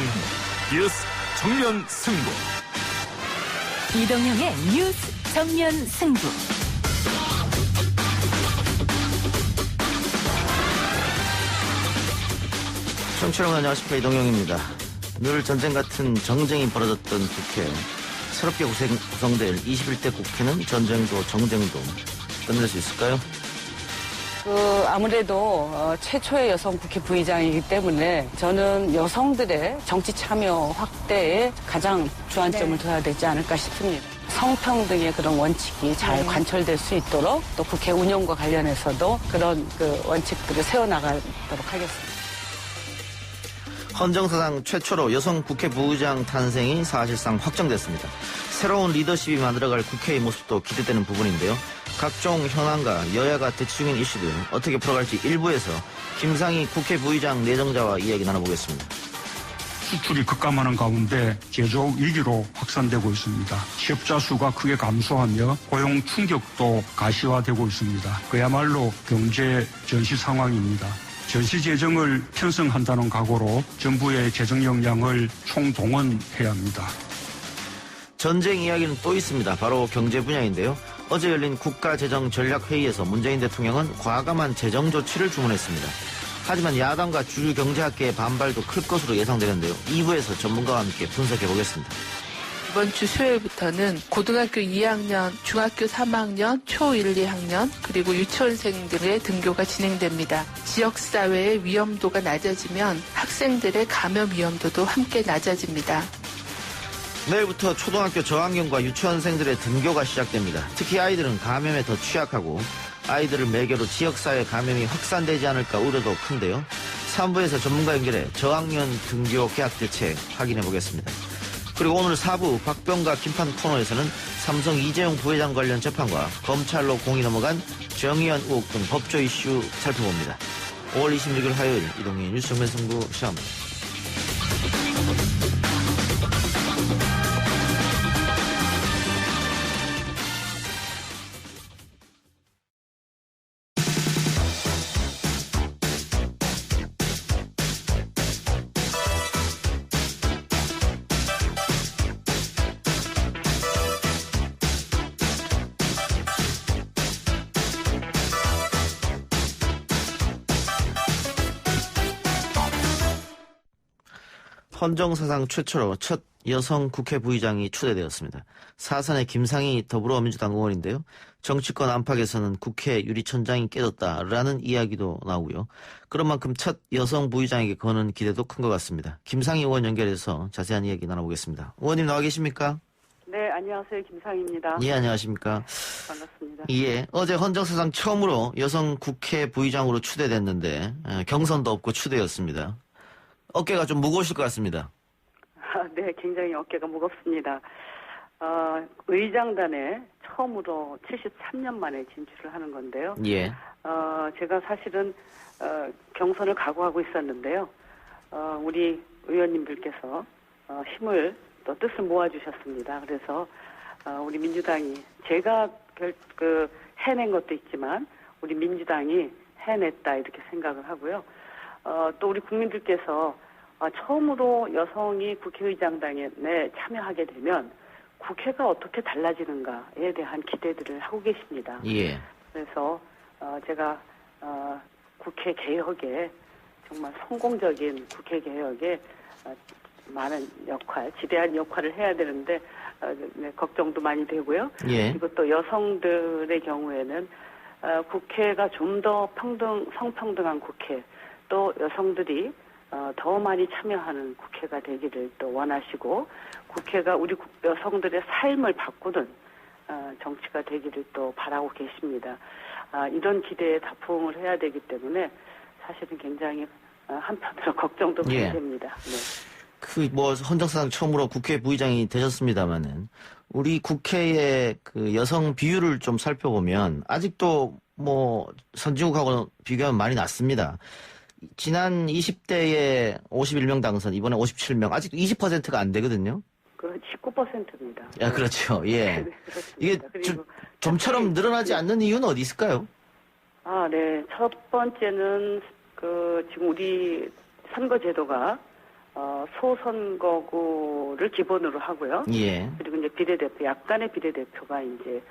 이동형 뉴스 정면 승부. 이동형의 뉴스 정면 승부. 청취자 여러분 안녕하십니까, 이동형입니다. 늘 전쟁 같은 정쟁이 벌어졌던 국회. 새롭게 구성될 21대 국회는 전쟁도 정쟁도 끝낼 수 있을까요? 아무래도 최초의 여성 국회 부의장이기 때문에 저는 여성들의 정치 참여 확대에 가장 주안점을 둬야 되지 않을까 싶습니다. 성평등의 그런 원칙이 잘 관철될 수 있도록 또 국회 운영과 관련해서도 그런 원칙들을 세워나가도록 하겠습니다. 헌정사상 최초로 여성 국회 부의장 탄생이 사실상 확정됐습니다. 새로운 리더십이 만들어갈 국회의 모습도 기대되는 부분인데요. 각종 현안과 여야가 대치 중인 이슈들 어떻게 풀어갈지 1부에서 김상희 국회 부의장 내정자와 이야기 나눠보겠습니다. 수출이 급감하는 가운데 제조업 위기로 확산되고 있습니다. 취업자 수가 크게 감소하며 고용 충격도 가시화되고 있습니다. 그야말로 경제 전시 상황입니다. 전시 재정을 편성한다는 각오로 정부의 재정 역량을 총동원해야 합니다. 전쟁 이야기는 또 있습니다. 바로 경제 분야인데요. 어제 열린 국가재정전략회의에서 문재인 대통령은 과감한 재정 조치를 주문했습니다. 하지만 야당과 주류 경제학계의 반발도 클 것으로 예상되는데요. 2부에서 전문가와 함께 분석해보겠습니다. 이번 주 수요일부터는 고등학교 2학년, 중학교 3학년, 초 1, 2학년, 그리고 유치원생들의 등교가 진행됩니다. 지역사회의 위험도가 낮아지면 학생들의 감염 위험도도 함께 낮아집니다. 내일부터 초등학교 저학년과 유치원생들의 등교가 시작됩니다. 특히 아이들은 감염에 더 취약하고 아이들을 매개로 지역사회 감염이 확산되지 않을까 우려도 큰데요. 3부에서 전문가 연결해 저학년 등교 개학 대책 확인해보겠습니다. 그리고 오늘 4부 박병가 김판 코너에서는 삼성 이재용 부회장 관련 재판과 검찰로 공이 넘어간 정의연 의혹 등 법조 이슈 살펴봅니다. 5월 26일 화요일 이동희 뉴스 정면 승부 시작합니다. 헌정사상 최초로 첫 여성 국회 부의장이 추대되었습니다. 사선의 김상희 더불어민주당 의원인데요. 정치권 안팎에서는 국회 유리천장이 깨졌다라는 이야기도 나오고요. 그런 만큼 첫 여성 부의장에게 거는 기대도 큰 것 같습니다. 김상희 의원 연결해서 자세한 이야기 나눠보겠습니다. 의원님 나와 계십니까? 네, 안녕하세요. 김상희입니다. 예, 안녕하십니까. 반갑습니다. 예, 어제 헌정사상 처음으로 여성 국회 부의장으로 추대됐는데 경선도 없고 추대였습니다. 어깨가 좀 무거우실 것 같습니다. 네, 굉장히 어깨가 무겁습니다. 의장단에 처음으로 73년 만에 진출을 하는 건데요. 예. 제가 사실은 경선을 각오하고 있었는데요. 우리 의원님들께서 힘을 또 뜻을 모아주셨습니다. 그래서 우리 민주당이 제가 해낸 것도 있지만 우리 민주당이 해냈다 이렇게 생각을 하고요. 또 우리 국민들께서 처음으로 여성이 국회의장단에 참여하게 되면 국회가 어떻게 달라지는가에 대한 기대들을 하고 계십니다. 예. 그래서 제가 국회 개혁에 정말 성공적인 국회 개혁에 많은 역할, 지대한 역할을 해야 되는데 걱정도 많이 되고요. 예. 그리고 또 여성들의 경우에는 국회가 좀 더 성평등한 국회, 또 여성들이 더 많이 참여하는 국회가 되기를 또 원하시고 국회가 우리 여성들의 삶을 바꾸는 정치가 되기를 또 바라고 계십니다. 이런 기대에 다 부응을 해야 되기 때문에 사실은 굉장히 한편으로 걱정도 많이 됩니다. 네. 헌정사상 처음으로 국회 부의장이 되셨습니다마는 우리 국회의 여성 비율을 좀 살펴보면 아직도 선진국하고 비교하면 많이 낮습니다. 지난 20대에 51명 당선, 이번에 57명, 아직도 20%가 안 되거든요. 19%입니다. 야, 그렇죠. 예. 네, 이게 좀처럼 늘어나지 않는 이유는 어디 있을까요? 네. 첫 번째는 지금 우리 선거제도가 소선거구를 기본으로 하고요. 예. 그리고 이제 비례대표, 약간의 비례대표가 이제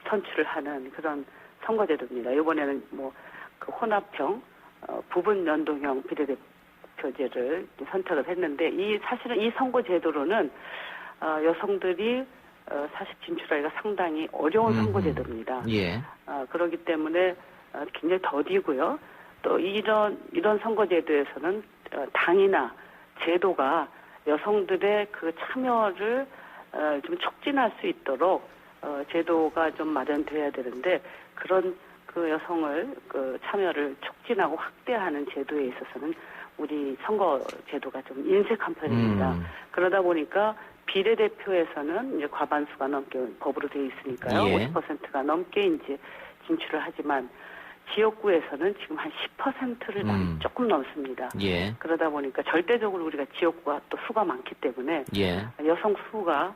선출을 하는 그런 선거제도입니다. 이번에는 뭐 그 혼합형, 부분 연동형 비례대표제를 선택을 했는데 사실은 이 선거제도로는 여성들이 사실 진출하기가 상당히 어려운 선거제도입니다. 예. 그렇기 때문에 굉장히 더디고요. 또 이런 선거제도에서는 당이나 제도가 여성들의 그 참여를 좀 촉진할 수 있도록 제도가 좀 마련돼야 되는데 그런 그 여성을 그 참여를 촉진하고 확대하는 제도에 있어서는 우리 선거 제도가 좀 인색한 편입니다. 그러다 보니까 비례대표에서는 이제 과반수가 넘게 법으로 되어 있으니까요. 예. 50%가 넘게 이제 진출을 하지만 지역구에서는 지금 한 10%를 조금 넘습니다. 예. 그러다 보니까 절대적으로 우리가 지역구가 또 수가 많기 때문에 예. 여성 수가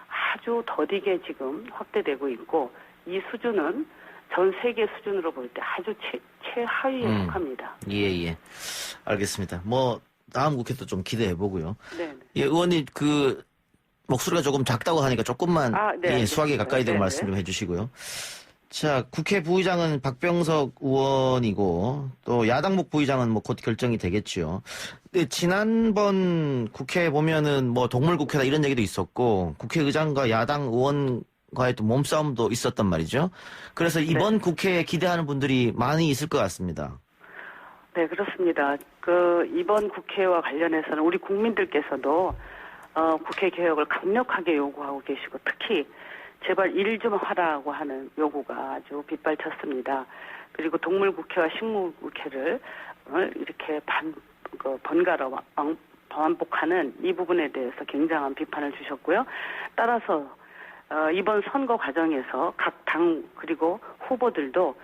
아주 더디게 지금 확대되고 있고 이 수준은 전 세계 수준으로 볼 때 아주 최하위에 속합니다. 예. 알겠습니다. 뭐 다음 국회도 좀 기대해 보고요. 네. 예, 의원님 그 목소리가 조금 작다고 하니까 조금만 네, 수화기에 가까이 대고 네, 말씀 네. 좀 해주시고요. 자, 국회 부의장은 박병석 의원이고 또 야당목 부의장은 뭐 곧 결정이 되겠죠. 근데 지난번 국회 보면은 뭐 동물국회다 이런 얘기도 있었고 국회의장과 야당 의원과의 또 몸싸움도 있었단 말이죠. 그래서 이번 국회에 기대하는 분들이 많이 있을 것 같습니다. 네, 그렇습니다. 이번 국회와 관련해서는 우리 국민들께서도 국회 개혁을 강력하게 요구하고 계시고 특히 제발 일 좀 하라고 하는 요구가 아주 빗발쳤습니다. 그리고 동물국회와 식물국회를 이렇게 번갈아 반복하는 이 부분에 대해서 굉장한 비판을 주셨고요. 따라서 이번 선거 과정에서 각 당 그리고 후보들도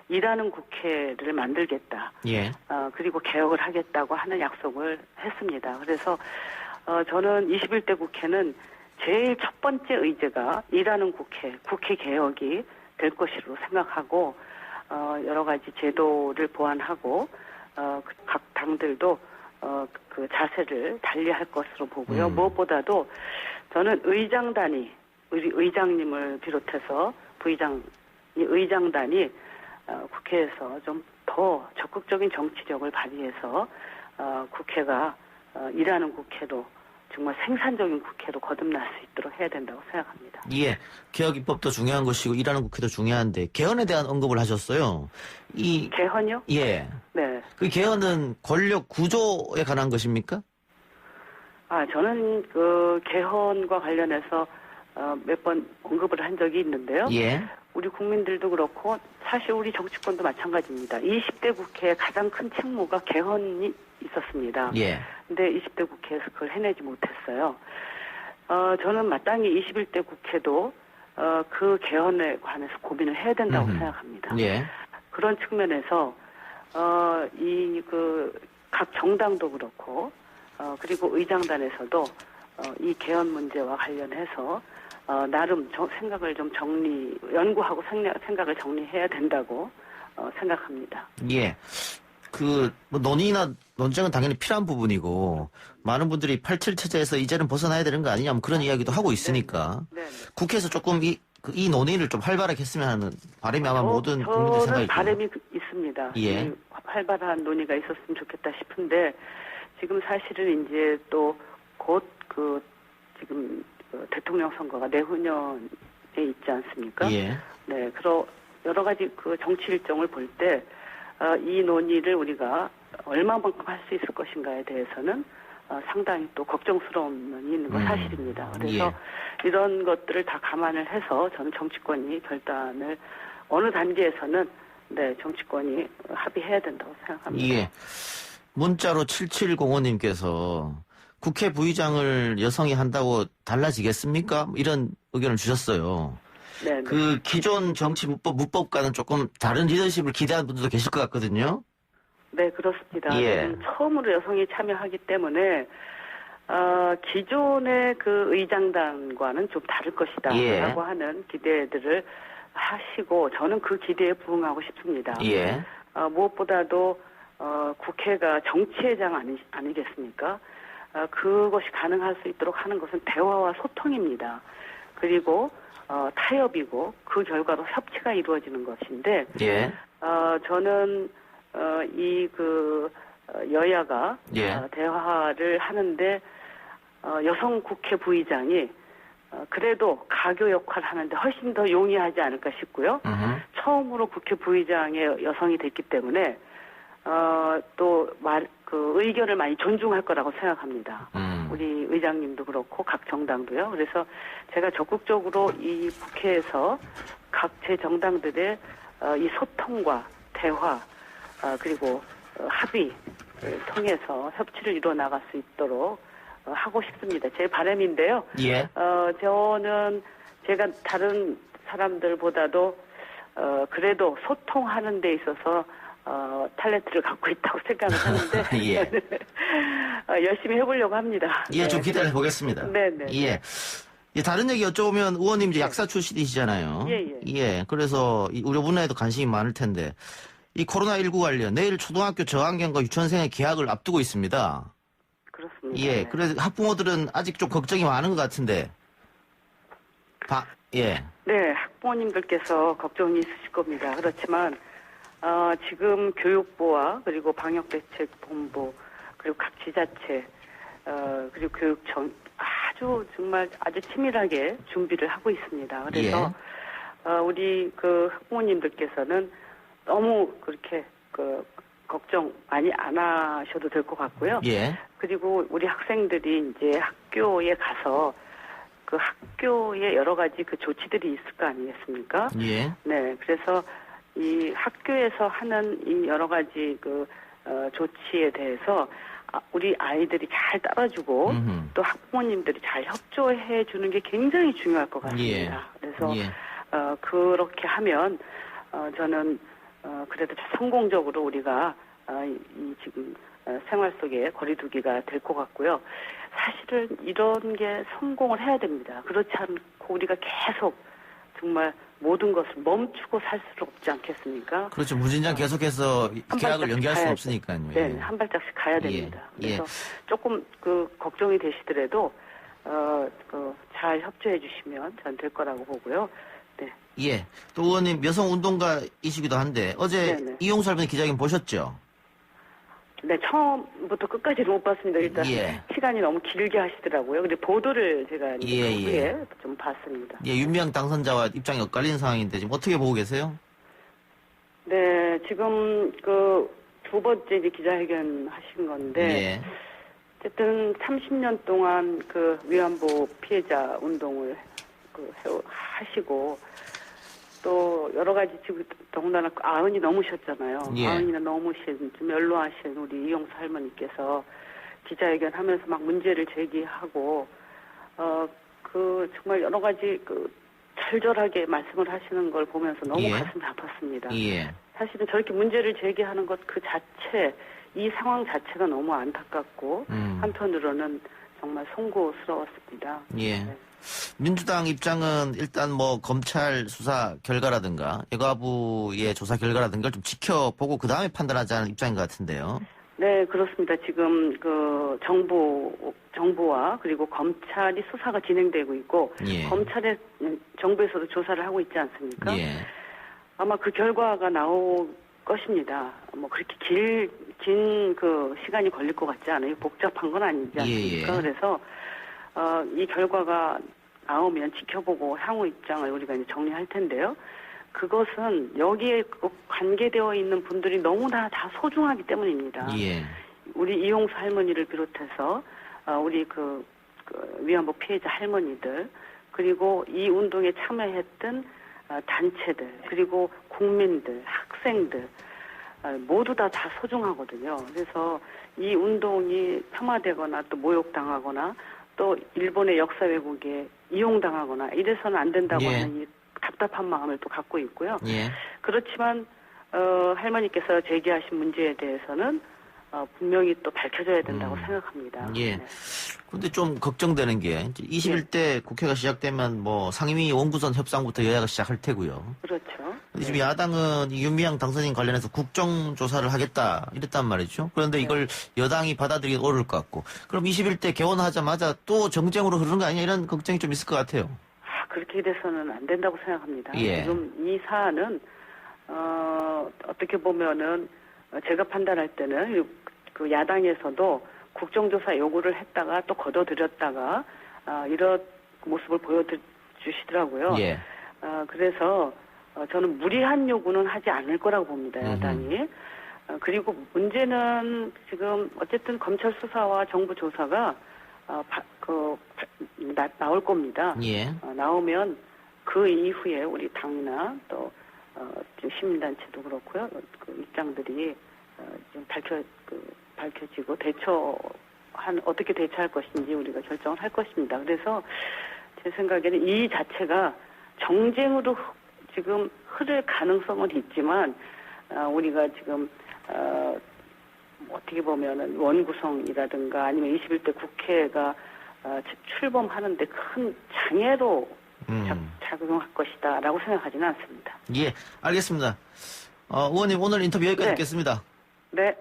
일하는 국회를 만들겠다. 예. 그리고 개혁을 하겠다고 하는 약속을 했습니다. 그래서 저는 21대 국회는 제일 첫 번째 의제가 일하는 국회 개혁이 될 것으로 생각하고 여러 가지 제도를 보완하고 각 당들도 그 자세를 달리할 것으로 보고요. 무엇보다도 저는 의장단이 우리 의장님을 비롯해서 의장단이 국회에서 좀 더 적극적인 정치력을 발휘해서 국회가 일하는 국회로 정말 생산적인 국회로 거듭날 수 있도록 해야 된다고 생각합니다. 예. 개혁 입법도 중요한 것이고 일하는 국회도 중요한데 개헌에 대한 언급을 하셨어요. 개헌이요? 예. 네. 그 개헌은 권력 구조에 관한 것입니까? 저는 그 개헌과 관련해서 몇 번 언급을 한 적이 있는데요. 예. 우리 국민들도 그렇고 사실 우리 정치권도 마찬가지입니다. 20대 국회의 가장 큰 책무가 개헌이 있었습니다. 예. 근데 20대 국회에서 그걸 해내지 못했어요. 저는 마땅히 21대 국회도 그 개헌에 관해서 고민을 해야 된다고 생각합니다. 예. 그런 측면에서 각 정당도 그렇고 그리고 의장단에서도 이 개헌 문제와 관련해서 나름 생각을 좀 연구하고 생각을 정리해야 된다고 생각합니다. 예. 뭐 논쟁은 당연히 필요한 부분이고, 많은 분들이 87 체제에서 이제는 벗어나야 되는 거 아니냐, 뭐 그런 이야기도 하고 있으니까, 네. 국회에서 조금 이 논의를 좀 활발하게 했으면 하는 바람이 아마 모든 국민들 저는 생각이 바람이 있습니다. 예. 활발한 논의가 있었으면 좋겠다 싶은데, 지금 사실은 이제 또 곧 지금 대통령 선거가 내후년에 있지 않습니까? 예. 네, 여러 가지 그 정치 일정을 볼 때, 이 논의를 우리가 얼마만큼 할 수 있을 것인가에 대해서는 상당히 또 걱정스러운 면이 있는 건 사실입니다. 그래서 이런 것들을 다 감안을 해서 저는 정치권이 결단을 어느 단계에서는 정치권이 합의해야 된다고 생각합니다. 예. 문자로 7705님께서 국회 부의장을 여성이 한다고 달라지겠습니까? 이런 의견을 주셨어요. 네. 그 기존 정치 문법과는 조금 다른 리더십을 기대하는 분들도 계실 것 같거든요. 네, 그렇습니다. 예. 처음으로 여성이 참여하기 때문에 기존의 그 의장단과는 좀 다를 것이다 예. 라고 하는 기대들을 하시고 저는 그 기대에 부응하고 싶습니다. 예. 무엇보다도 국회가 정치회장 아니겠습니까? 그것이 가능할 수 있도록 하는 것은 대화와 소통입니다. 그리고 타협이고 그 결과로 협치가 이루어지는 것인데 예. 저는 여야가 예. 대화를 하는데 여성 국회 부의장이 그래도 가교 역할을 하는데 훨씬 더 용이하지 않을까 싶고요. 처음으로 국회 부의장의 여성이 됐기 때문에 의견을 많이 존중할 거라고 생각합니다. 우리 의장님도 그렇고 각 정당도요. 그래서 제가 적극적으로 이 국회에서 각 제 정당들의 이 소통과 대화 그리고 합의를 통해서 협치를 이루어 나갈 수 있도록 하고 싶습니다. 제 바람인데요. 예. 저는 제가 다른 사람들보다도 그래도 소통하는 데 있어서 탤런트를 갖고 있다고 생각을 하는데 예. 열심히 해보려고 합니다. 예, 좀 네. 기다려 보겠습니다. 네네. 예. 예, 다른 얘기 여쭤보면 의원님 이제 약사 출신이시잖아요. 예. 그래서 우리 분야에도 관심이 많을 텐데 이 코로나19 관련 내일 초등학교 저학년과 유치원생의 개학을 앞두고 있습니다. 그렇습니다. 예. 네. 그래서 학부모들은 아직 좀 걱정이 많은 것 같은데. 예. 네, 학부모님들께서 걱정이 있으실 겁니다. 그렇지만 지금 교육부와 그리고 방역대책본부 그리고 각 지자체 그리고 교육청 아주 치밀하게 준비를 하고 있습니다. 그래서 우리 학부모님들께서는 너무 그렇게 걱정 많이 안 하셔도 될 것 같고요. 예. 그리고 우리 학생들이 이제 학교에 가서 그 학교에 여러 가지 그 조치들이 있을 거 아니겠습니까? 예. 네, 그래서 이 학교에서 하는 이 여러 가지 조치에 대해서 우리 아이들이 잘 따라주고 또 학부모님들이 잘 협조해 주는 게 굉장히 중요할 것 같습니다. 그래서 그렇게 하면 저는 그래도 성공적으로 우리가 이 지금 생활 속에 거리두기가 될 것 같고요. 사실은 이런 게 성공을 해야 됩니다. 그렇지 않고 우리가 계속 정말 모든 것을 멈추고 살 수 없지 않겠습니까? 그렇죠. 무진장 계속해서 계약을 연기할 수는 없으니까요. 네, 한 발짝씩 가야 됩니다. 그래서 조금 걱정이 되시더라도 잘 협조해 주시면 전 될 거라고 보고요. 네. 예. 또 의원님 여성 운동가이시기도 한데 어제 이용수 할머니 기자회견 보셨죠? 네, 처음부터 끝까지는 못 봤습니다. 일단 시간이 너무 길게 하시더라고요. 근데 보도를 제가 후에 좀 봤습니다. 예, 윤미향 당선자와 입장이 엇갈리는 상황인데 지금 어떻게 보고 계세요? 네, 지금 두 번째 이제 기자회견 하신 건데 어쨌든 30년 동안 위안부 피해자 운동을 하시고 또 여러 가지 지금 더군다나 90이 넘으셨잖아요. 90이나 넘으신 좀 연로하신 우리 이용수 할머니께서 기자회견 하면서 막 문제를 제기하고 정말 여러 가지 절절하게 말씀을 하시는 걸 보면서 너무 가슴이 아팠습니다. 사실은 저렇게 문제를 제기하는 것 그 자체 이 상황 자체가 너무 안타깝고 한편으로는 정말 송구스러웠습니다. 네. 민주당 입장은 일단 검찰 수사 결과라든가 여가부의 조사 결과라든가 좀 지켜보고 그 다음에 판단하자는 입장인 것 같은데요. 네, 그렇습니다. 지금 정부와 그리고 검찰이 수사가 진행되고 있고 정부에서도 조사를 하고 있지 않습니까? 아마 그 결과가 나올 것입니다. 그렇게 긴 시간이 걸릴 것 같지 않아요. 복잡한 건 아니지 않습니까? 그래서 이 결과가 나오면 지켜보고 향후 입장을 우리가 이제 정리할 텐데요. 그것은 여기에 관계되어 있는 분들이 너무나 다 소중하기 때문입니다. 우리 이용수 할머니를 비롯해서 우리 위안부 피해자 할머니들 그리고 이 운동에 참여했던 단체들 그리고 국민들, 학생들 모두 다 소중하거든요. 그래서 이 운동이 폄하되거나 또 모욕당하거나 또 일본의 역사 왜곡에 이용당하거나 이래서는 안 된다고 하는 이 답답한 마음을 또 갖고 있고요. 그렇지만 할머니께서 제기하신 문제에 대해서는 분명히 또 밝혀져야 된다고 생각합니다. 그런데 좀 걱정되는 게 21대 국회가 시작되면 상임위 원구성 협상부터 여야가 시작할 테고요. 그렇죠. 근데 지금 야당은 이 윤미향 당선인 관련해서 국정조사를 하겠다 이랬단 말이죠. 그런데 이걸 여당이 받아들이기 어려울 것 같고. 그럼 21대 개원하자마자 또 정쟁으로 흐르는 거 아니냐 이런 걱정이 좀 있을 것 같아요. 그렇게 돼서는 안 된다고 생각합니다. 예. 지금 이 사안은 어떻게 보면은 제가 판단할 때는 그 야당에서도 국정조사 요구를 했다가 또 거둬들였다가 이런 모습을 보여주시더라고요. 예. 그래서 저는 무리한 요구는 하지 않을 거라고 봅니다. 야당이. 그리고 문제는 지금 어쨌든 검찰 수사와 정부 조사가 나올 겁니다. 예. 나오면 그 이후에 우리 당이나 또 시민단체도 그렇고요. 그 입장들이 좀 밝혀지고 어떻게 대처할 것인지 우리가 결정을 할 것입니다. 그래서 제 생각에는 이 자체가 정쟁으로 지금 흐를 가능성은 있지만 우리가 지금 어떻게 보면은 원구성이라든가 아니면 21대 국회가 출범하는데 큰 장애로 작용할 것이다라고 생각하지는 않습니다. 예, 알겠습니다. 의원님 오늘 인터뷰 여기까지 듣겠습니다. 네,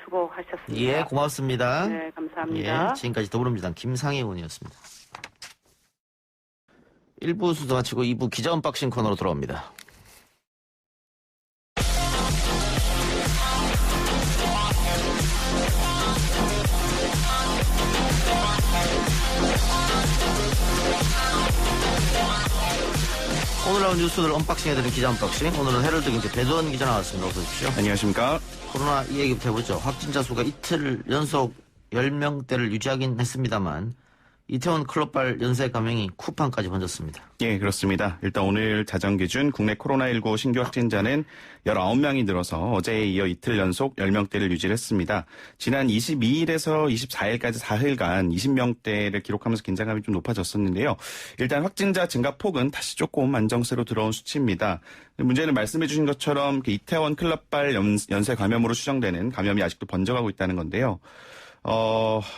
수고하셨습니다. 예, 고맙습니다. 네, 감사합니다. 예, 지금까지 더불어민주당 김상희 의원이었습니다. 1부 수도 마치고 2부 기자 언박싱 코너로 돌아옵니다. 오늘 나온 뉴스를 언박싱해드린 기자 언박싱. 오늘은 헤럴드 경제 배두원 기자 나왔습니다. 어서 오십시오. 안녕하십니까. 코로나 이 얘기부터 해보죠. 확진자 수가 이틀 연속 10명대를 유지하긴 했습니다만 이태원 클럽발 연쇄 감염이 쿠팡까지 번졌습니다. 예, 그렇습니다. 일단 오늘 자정 기준 국내 코로나19 신규 확진자는 19명이 늘어서 어제에 이어 이틀 연속 10명대를 유지를 했습니다. 지난 22일에서 24일까지 4일간 20명대를 기록하면서 긴장감이 좀 높아졌었는데요. 일단 확진자 증가 폭은 다시 조금 안정세로 들어온 수치입니다. 문제는 말씀해 주신 것처럼 이태원 클럽발 연쇄 감염으로 추정되는 감염이 아직도 번져가고 있다는 건데요.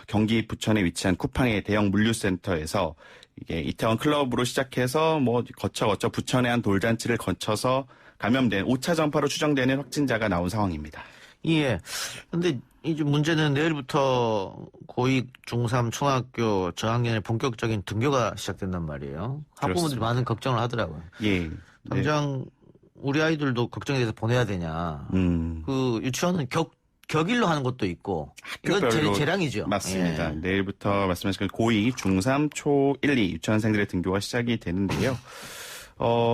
경기 부천에 위치한 쿠팡의 대형 물류센터에서 이게 이태원 클럽으로 시작해서 거쳐 부천의 한 돌잔치를 거쳐서 감염된 5차 전파로 추정되는 확진자가 나온 상황입니다. 예. 근데 이제 문제는 내일부터 고2, 중3, 초등학교 저학년의 본격적인 등교가 시작된단 말이에요. 학부모들이 많은 걱정을 하더라고요. 예. 당장 우리 아이들도 걱정이 돼서 보내야 되냐. 그 유치원은 격일로 하는 것도 있고. 이건 재량이죠. 맞습니다. 예. 내일부터 말씀하신 고2, 중3, 초1, 2 유치원생들의 등교가 시작이 되는데요.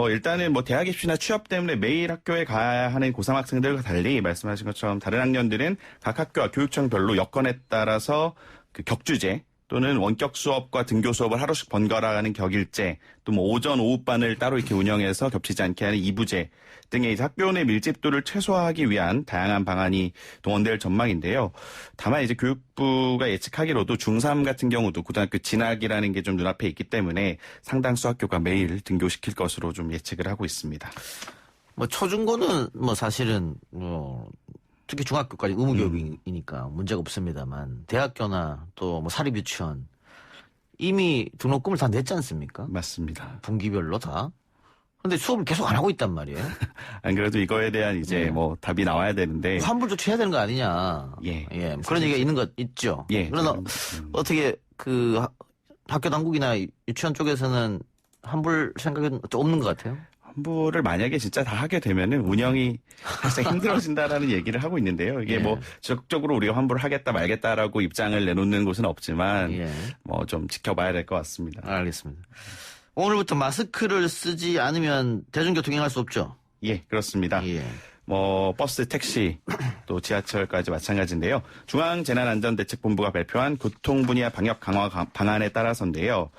일단은 대학 입시나 취업 때문에 매일 학교에 가야 하는 고3 학생들과 달리 말씀하신 것처럼 다른 학년들은 각 학교와 교육청별로 여건에 따라서 그 격주제 또는 원격 수업과 등교 수업을 하루씩 번갈아 가는 격일제, 또 오전, 오후반을 따로 이렇게 운영해서 겹치지 않게 하는 2부제 등의 이제 학교 내 밀집도를 최소화하기 위한 다양한 방안이 동원될 전망인데요. 다만 이제 교육부가 예측하기로도 중3 같은 경우도 고등학교 진학이라는 게 좀 눈앞에 있기 때문에 상당수 학교가 매일 등교시킬 것으로 좀 예측을 하고 있습니다. 초중고는 사실은 특히 중학교까지 의무교육이니까 문제가 없습니다만 대학교나 또 사립유치원 이미 등록금을 다 냈지 않습니까? 맞습니다. 분기별로 다. 그런데 수업을 계속 안 하고 있단 말이에요. 안 그래도 이거에 대한 이제 답이 나와야 되는데 환불 조치해야 되는 거 아니냐. 예. 그런 얘기가 있는 것 있죠. 예. 그러나 어떻게 그 학교 당국이나 유치원 쪽에서는 환불 생각은 없는 것 같아요. 환불을 만약에 진짜 다 하게 되면은 운영이 사실 힘들어진다라는 얘기를 하고 있는데요. 이게 적극적으로 우리가 환불을 하겠다 말겠다라고 입장을 내놓는 곳은 없지만 좀 지켜봐야 될 것 같습니다. 알겠습니다. 오늘부터 마스크를 쓰지 않으면 대중교통 이용할 수 없죠? 예, 그렇습니다. 예. 버스, 택시, 또 지하철까지 마찬가지인데요. 중앙재난안전대책본부가 발표한 교통분야 방역 강화 방안에 따라서인데요.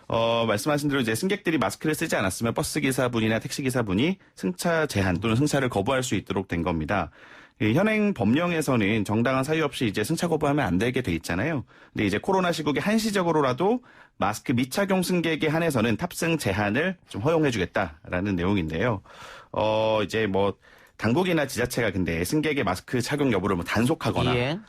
말씀하신 대로 이제 승객들이 마스크를 쓰지 않았으면 버스 기사분이나 택시 기사분이 승차 제한 또는 승차를 거부할 수 있도록 된 겁니다. 현행 법령에서는 정당한 사유 없이 이제 승차 거부하면 안 되게 돼 있잖아요. 근데 이제 코로나 시국에 한시적으로라도 마스크 미착용 승객에 한해서는 탑승 제한을 좀 허용해주겠다라는 내용인데요. 이제 당국이나 지자체가 근데 승객의 마스크 착용 여부를 단속하거나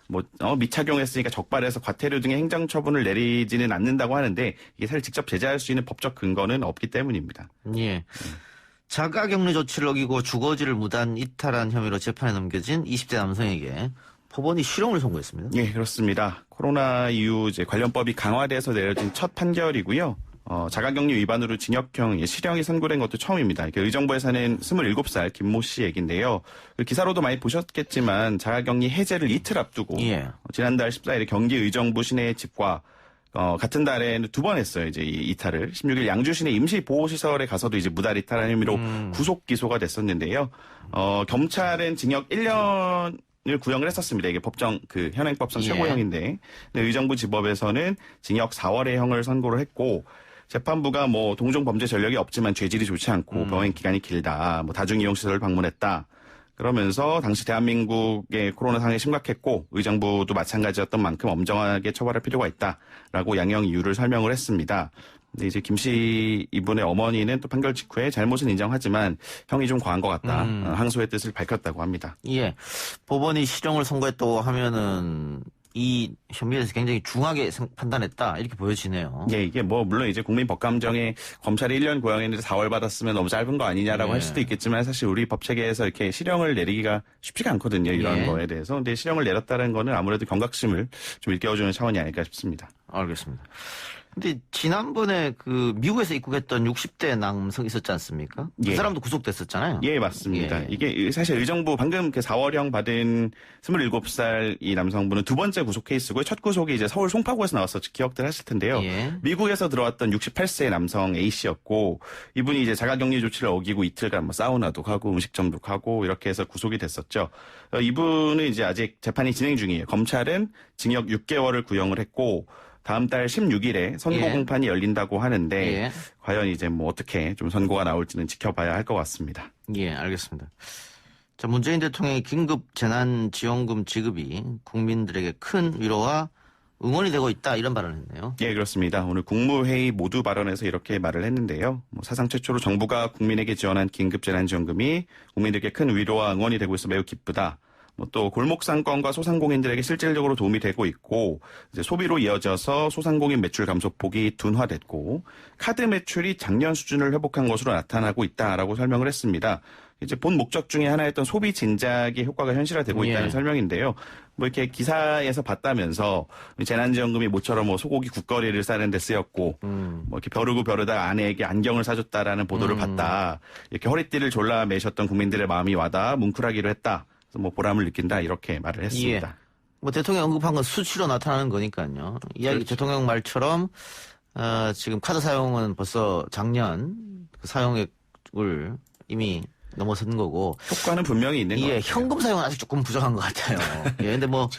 미착용했으니까 적발해서 과태료 등의 행정 처분을 내리지는 않는다고 하는데 이게 사실 직접 제재할 수 있는 법적 근거는 없기 때문입니다. 예. 자가격리 조치를 어기고 주거지를 무단 이탈한 혐의로 재판에 넘겨진 20대 남성에게 법원이 실형을 선고했습니다. 예, 그렇습니다. 코로나 이후 이제 관련법이 강화돼서 내려진 첫 판결이고요. 자가격리 위반으로 징역형 실형이 선고된 것도 처음입니다. 의정부에 사는 27살 김모 씨 얘기인데요. 그 기사로도 많이 보셨겠지만 자가격리 해제를 이틀 앞두고 지난달 14일에 경기 의정부 시내 집과 같은 달에는 2번 했어요. 이제 이 이탈을 16일 양주 시내 임시 보호시설에 가서도 이제 무단 이탈한 혐의로 구속 기소가 됐었는데요. 검찰은 징역 1년을 구형을 했었습니다. 이게 법정 현행법상 최고형인데 의정부 지법에서는 징역 4월의 형을 선고를 했고 재판부가 뭐 동종 범죄 전력이 없지만 죄질이 좋지 않고 병행 기간이 길다. 뭐 다중이용 시설을 방문했다. 그러면서 당시 대한민국의 코로나 상황이 심각했고 의정부도 마찬가지였던 만큼 엄정하게 처벌할 필요가 있다라고 양형 이유를 설명을 했습니다. 근데 이제 김 씨 이분의 어머니는 또 판결 직후에 잘못은 인정하지만 형이 좀 과한 것 같다. 항소의 뜻을 밝혔다고 합니다. 예, 법원이 실형을 선고했다고 하면은 이 혐의에 대해서 굉장히 중하게 판단했다 이렇게 보여지네요. 예, 이게 뭐 물론 이제 국민 법감정에 검찰이 1년 구형했는데 4월 받았으면 너무 짧은 거 아니냐라고 할 수도 있겠지만 사실 우리 법 체계에서 이렇게 실형을 내리기가 쉽지가 않거든요. 이런 거에 대해서. 근데 실형을 내렸다는 거는 아무래도 경각심을 좀 일깨워주는 차원이 아닐까 싶습니다. 알겠습니다. 근데 지난번에 미국에서 입국했던 60대 남성 있었지 않습니까? 그 사람도 구속됐었잖아요. 예, 맞습니다. 이게 사실 의정부 방금 4월형 받은 27살 이 남성분은 두 번째 구속 케이스고요. 첫 구속이 이제 서울 송파구에서 나왔었죠. 기억들 하실 텐데요. 미국에서 들어왔던 68세 남성 A씨였고 이분이 이제 자가격리 조치를 어기고 이틀간 뭐 사우나도 가고 음식점도 가고 이렇게 해서 구속이 됐었죠. 이분은 이제 아직 재판이 진행 중이에요. 검찰은 징역 6개월을 구형을 했고 다음 달 16일에 선고 공판이 열린다고 하는데 과연 이제 뭐 어떻게 좀 선고가 나올지는 지켜봐야 할 것 같습니다. 예, 알겠습니다. 자, 문재인 대통령의 긴급 재난지원금 지급이 국민들에게 큰 위로와 응원이 되고 있다 이런 발언을 했네요. 예, 그렇습니다. 오늘 국무회의 모두 발언에서 이렇게 말을 했는데요. 사상 최초로 정부가 국민에게 지원한 긴급 재난지원금이 국민들에게 큰 위로와 응원이 되고 있어 매우 기쁘다. 또 골목상권과 소상공인들에게 실질적으로 도움이 되고 있고 이제 소비로 이어져서 소상공인 매출 감소폭이 둔화됐고 카드 매출이 작년 수준을 회복한 것으로 나타나고 있다라고 설명을 했습니다. 이제 본 목적 중에 하나였던 소비 진작의 효과가 현실화되고 있다는 설명인데요. 뭐 이렇게 기사에서 봤다면서 재난지원금이 모처럼 뭐 소고기 국거리를 싸는 데 쓰였고 뭐 이렇게 벼르고 벼르다 아내에게 안경을 사줬다라는 보도를 봤다. 이렇게 허리띠를 졸라 매셨던 국민들의 마음이 와닿아 뭉클하기로 했다. 뭐 보람을 느낀다 이렇게 말을 했습니다. 예. 뭐 대통령 언급한 건 수치로 나타나는 거니까요. 이야기 대통령 말처럼 지금 카드 사용은 벌써 작년 그 사용액을 이미 넘어선 거고 효과는 분명히 있는 것 같아요. 현금 사용은 아직 조금 부족한 것 같아요. 예, 근데 뭐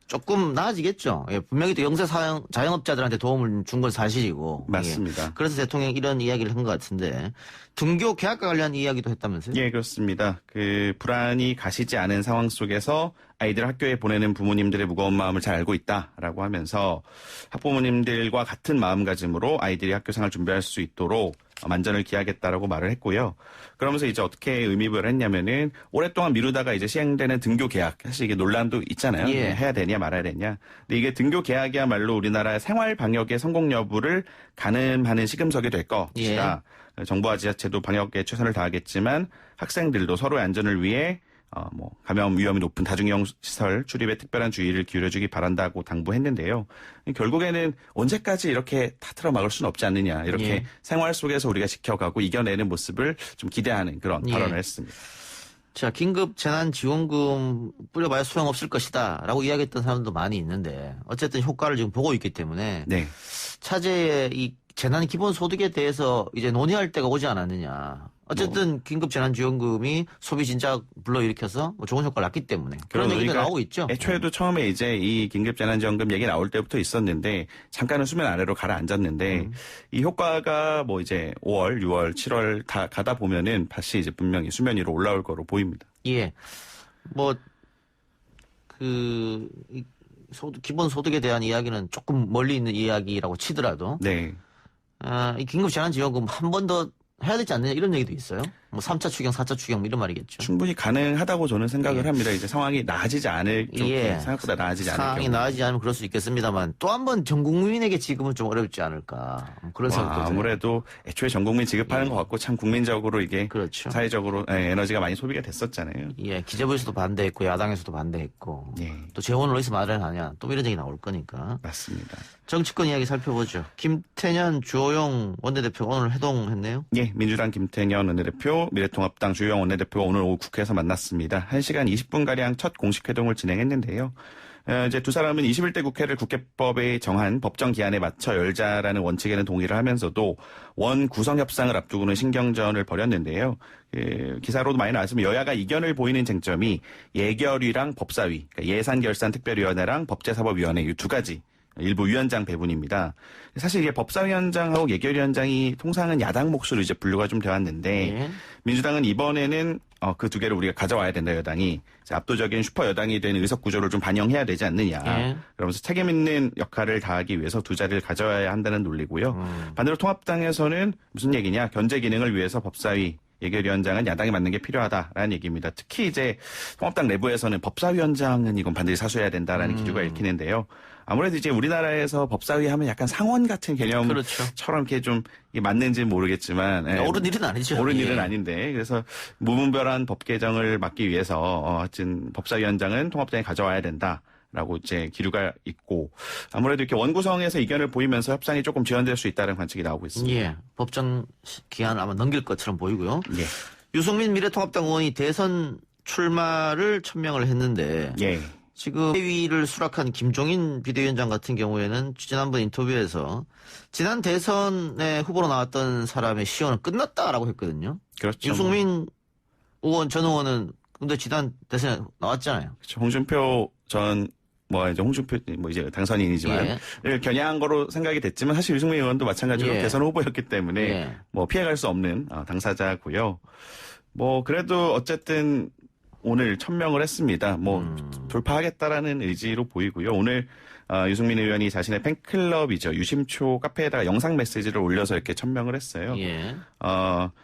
조금 나아지겠죠. 예, 분명히 또 영세 자영업자들한테 도움을 준 건 사실이고. 맞습니다. 예. 그래서 대통령이 이런 이야기를 한 것 같은데 등교 개학과 관련 이야기도 했다면서요? 예, 그렇습니다. 불안이 가시지 않은 상황 속에서 아이들 학교에 보내는 부모님들의 무거운 마음을 잘 알고 있다라고 하면서 학부모님들과 같은 마음가짐으로 아이들이 학교 생활 준비할 수 있도록 만전을 기하겠다라고 말을 했고요. 그러면서 이제 어떻게 의미부여를 했냐면은 오랫동안 미루다가 이제 시행되는 등교 개학. 사실 이게 논란도 있잖아요. 해야 되냐 말아야 되냐. 근데 이게 등교 개학이야말로 우리나라 생활 방역의 성공 여부를 가늠하는 시금석이 될 것이다. 정부와 지자체도 방역에 최선을 다하겠지만 학생들도 서로의 안전을 위해 감염 위험이 높은 다중이용 시설 출입에 특별한 주의를 기울여주기 바란다고 당부했는데요. 결국에는 언제까지 이렇게 다 틀어막을 수는 없지 않느냐. 이렇게 생활 속에서 우리가 지켜가고 이겨내는 모습을 좀 기대하는 그런 발언을 했습니다. 자, 긴급 재난지원금 뿌려봐야 소용없을 것이다 라고 이야기했던 사람도 많이 있는데 어쨌든 효과를 지금 보고 있기 때문에 차제의 이 재난 기본소득에 대해서 이제 논의할 때가 오지 않았느냐. 어쨌든 긴급 재난지원금이 소비 진작 불러일으켜서 좋은 효과를 낳기 때문에 그런 얘기도 나오고 있죠. 애초에도 처음에 이제 이 긴급 재난지원금 얘기 나올 때부터 있었는데 잠깐은 수면 아래로 가라앉았는데 이 효과가 뭐 이제 5월, 6월, 7월 다 가다 보면은 다시 이제 분명히 수면 위로 올라올 거로 보입니다. 예, 뭐 기본 소득에 대한 이야기는 조금 멀리 있는 이야기라고 치더라도 이 긴급 재난지원금 한 번 더 해야 되지 않느냐 이런 얘기도 있어요. 뭐 3차 추경, 4차 추경 이런 말이겠죠. 충분히 가능하다고 저는 생각을 합니다. 이제 상황이 나아지지 않을 쪽, 생각보다 나아지지 않을 상황이 경우. 나아지지 않으면 그럴 수 있겠습니다만 또 한 번 전 국민에게 지금은 좀 어렵지 않을까 그런 생각도 아무래도 애초에 전 국민 지급하는 것 같고 참 국민적으로 이게 그렇죠. 사회적으로 에너지가 많이 소비가 됐었잖아요. 예, 기재부에서도 반대했고 야당에서도 반대했고 예. 또 재원을 어디서 마련하냐 또 이런 얘기 나올 거니까 맞습니다. 정치권 이야기 살펴보죠. 김태년, 주호영 원내대표가 오늘 회동했네요. 예, 민주당 김태년 원내대표, 미래통합당 주호영 원내대표가 오늘 오후 국회에서 만났습니다. 1시간 20분가량 첫 공식 회동을 진행했는데요. 이제 두 사람은 21대 국회를 국회법에 정한 법정 기한에 맞춰 열자라는 원칙에는 동의를 하면서도 원 구성 협상을 앞두고는 신경전을 벌였는데요. 기사로도 많이 나왔으면 여야가 이견을 보이는 쟁점이 예결위랑 법사위, 그러니까 예산결산특별위원회랑 법제사법위원회 이 두 가지 일부 위원장 배분입니다. 사실 이게 법사위원장하고 예결위원장이 통상은 야당 몫으로 이제 분류가 좀 되었는데 민주당은 이번에는 그 두 개를 우리가 가져와야 된다, 여당이. 압도적인 슈퍼 여당이 되는 의석 구조를 좀 반영해야 되지 않느냐. 그러면서 책임 있는 역할을 다하기 위해서 두 자리를 가져와야 한다는 논리고요. 반대로 통합당에서는 무슨 얘기냐. 견제 기능을 위해서 법사위 예결위원장은 야당이 맡는 게 필요하다라는 얘기입니다. 특히 이제 통합당 내부에서는 법사위원장은 이건 반드시 사수해야 된다라는 기류가 읽히는데요. 아무래도 이제 우리나라에서 법사위 하면 약간 상원 같은 개념처럼 그렇죠. 이렇게 좀 맞는지는 모르겠지만 옳은 일은 아니죠. 옳은 예. 일은 아닌데 그래서 무분별한 법 개정을 막기 위해서 하여튼 법사위원장은 통합당에 가져와야 된다. 라고 이제 기류가 있고 아무래도 이렇게 원구성에서 이견을 보이면서 협상이 조금 지연될 수 있다는 관측이 나오고 있습니다. 예, 법정 기한을 아마 넘길 것처럼 보이고요. 예. 유승민 미래통합당 의원이 대선 출마를 천명을 했는데 예. 지금 회위를 수락한 김종인 비대위원장 같은 경우에는 지난번 인터뷰에서 지난 대선에 후보로 나왔던 사람의 시효는 끝났다라고 했거든요. 그렇죠. 유승민 의원 전 의원은 근데 지난 대선에 나왔잖아요. 그렇죠. 홍준표 전 이제 홍준표 이제 당선인이지만 겨냥한 거로 생각이 됐지만 사실 유승민 의원도 마찬가지로 대선 후보였기 때문에 피해갈 수 없는 당사자고요. 그래도 어쨌든 오늘 천명을 했습니다. 돌파하겠다라는 의지로 보이고요. 오늘 유승민 의원이 자신의 팬클럽이죠. 유심초 카페에다가 영상 메시지를 올려서 이렇게 천명을 했어요.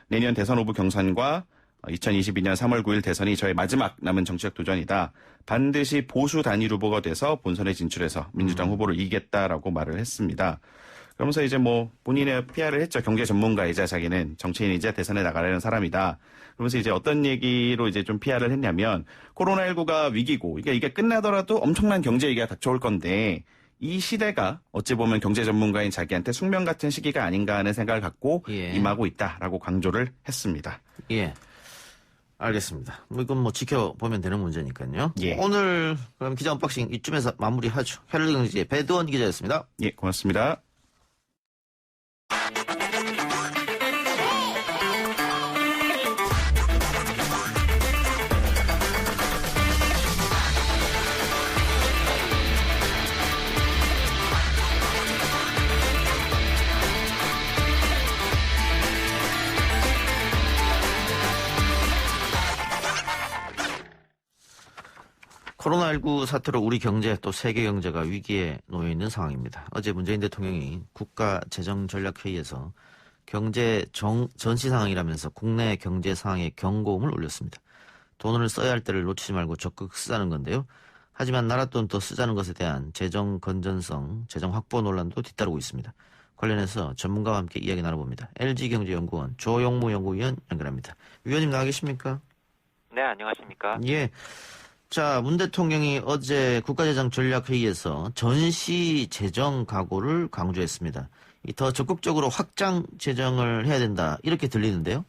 내년 대선 후보 경선과 2022년 3월 9일 대선이 저의 마지막 남은 정치적 도전이다. 반드시 보수 단일 후보가 돼서 본선에 진출해서 민주당 후보를 이기겠다라고 말을 했습니다. 그러면서 이제 본인의 PR을 했죠. 경제 전문가이자 자기는 정치인이자 대선에 나가려는 사람이다. 그러면서 이제 어떤 얘기로 이제 좀 PR을 했냐면 코로나19가 위기고 이게 끝나더라도 엄청난 경제 위기가 닥쳐올 건데 이 시대가 어찌 보면 경제 전문가인 자기한테 숙명 같은 시기가 아닌가 하는 생각을 갖고 임하고 있다라고 강조를 했습니다. 예. 알겠습니다. 이건 지켜보면 되는 문제니까요. 예. 오늘 그럼 기자 언박싱 이쯤에서 마무리하죠. 헤럴드경제의 배두원 기자였습니다. 예, 고맙습니다. 코로나19 사태로 우리 경제 또 세계 경제가 위기에 놓여 있는 상황입니다. 어제 문재인 대통령이 국가재정전략회의에서 경제 전시 상황이라면서 국내 경제 상황에 경고음을 올렸습니다. 돈을 써야 할 때를 놓치지 말고 적극 쓰자는 건데요. 하지만 나라 돈 더 쓰자는 것에 대한 재정 건전성, 재정 확보 논란도 뒤따르고 있습니다. 관련해서 전문가와 함께 이야기 나눠봅니다. LG경제연구원 조용무 연구위원 연결합니다. 위원님 나와 계십니까? 네, 안녕하십니까? 예. 자, 문 대통령이 어제 국가재정전략회의에서 전시 재정 각오를 강조했습니다. 더 적극적으로 확장 재정을 해야 된다 이렇게 들리는데요.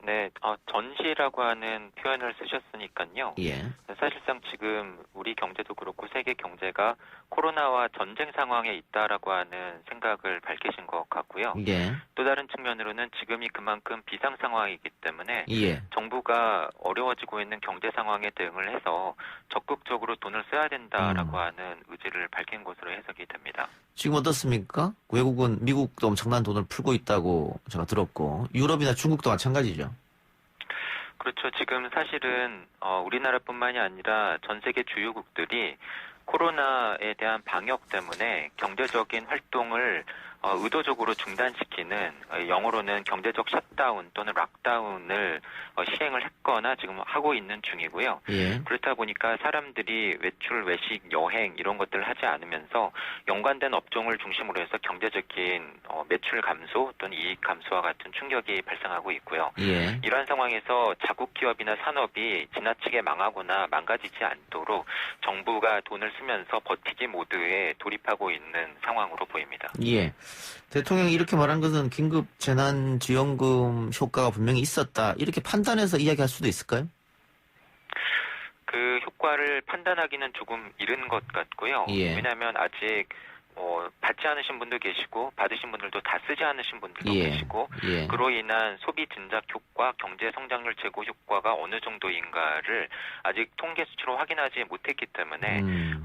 네, 전시라고 하는 표현을 쓰셨으니까요. 예. 사실상 지금 우리 경제도 그렇고 세계 경제가 코로나와 전쟁 상황에 있다라고 하는 생각을 밝히신 것 같고요. 예. 또 다른 측면으로는 지금이 그만큼 비상 상황이기 때문에 예. 정부가 어려워지고 있는 경제 상황에 대응을 해서 적극적으로 돈을 써야 된다라고 하는 의지를 밝힌 것으로 해석이 됩니다. 지금 어떻습니까? 외국은 미국도 엄청난 돈을 풀고 있다고 제가 들었고 유럽이나 중국도 마찬가지죠. 그렇죠. 지금 사실은 우리나라뿐만이 아니라 전 세계 주요국들이 코로나에 대한 방역 때문에 경제적인 활동을 의도적으로 중단시키는 영어로는 경제적 셧다운 또는 락다운을 시행을 했거나 지금 하고 있는 중이고요. 예. 그렇다 보니까 사람들이 외출, 외식, 여행 이런 것들을 하지 않으면서 연관된 업종을 중심으로 해서 경제적인 매출 감소 또는 이익 감소와 같은 충격이 발생하고 있고요. 예. 이러한 상황에서 자국 기업이나 산업이 지나치게 망하거나 망가지지 않도록 정부가 돈을 쓰면서 버티기 모드에 돌입하고 있는 상황으로 보입니다. 예. 대통령이 이렇게 말한 것은 긴급 재난지원금 효과가 분명히 있었다. 이렇게 판단해서 이야기할 수도 있을까요? 그 효과를 판단하기는 조금 이른 것 같고요. 예. 왜냐하면 아직 받지 않으신 분도 계시고 받으신 분들도 다 쓰지 않으신 분들도 예. 계시고 예. 그로 인한 소비 진작 효과, 경제 성장률 제고 효과가 어느 정도인가를 아직 통계 수치로 확인하지 못했기 때문에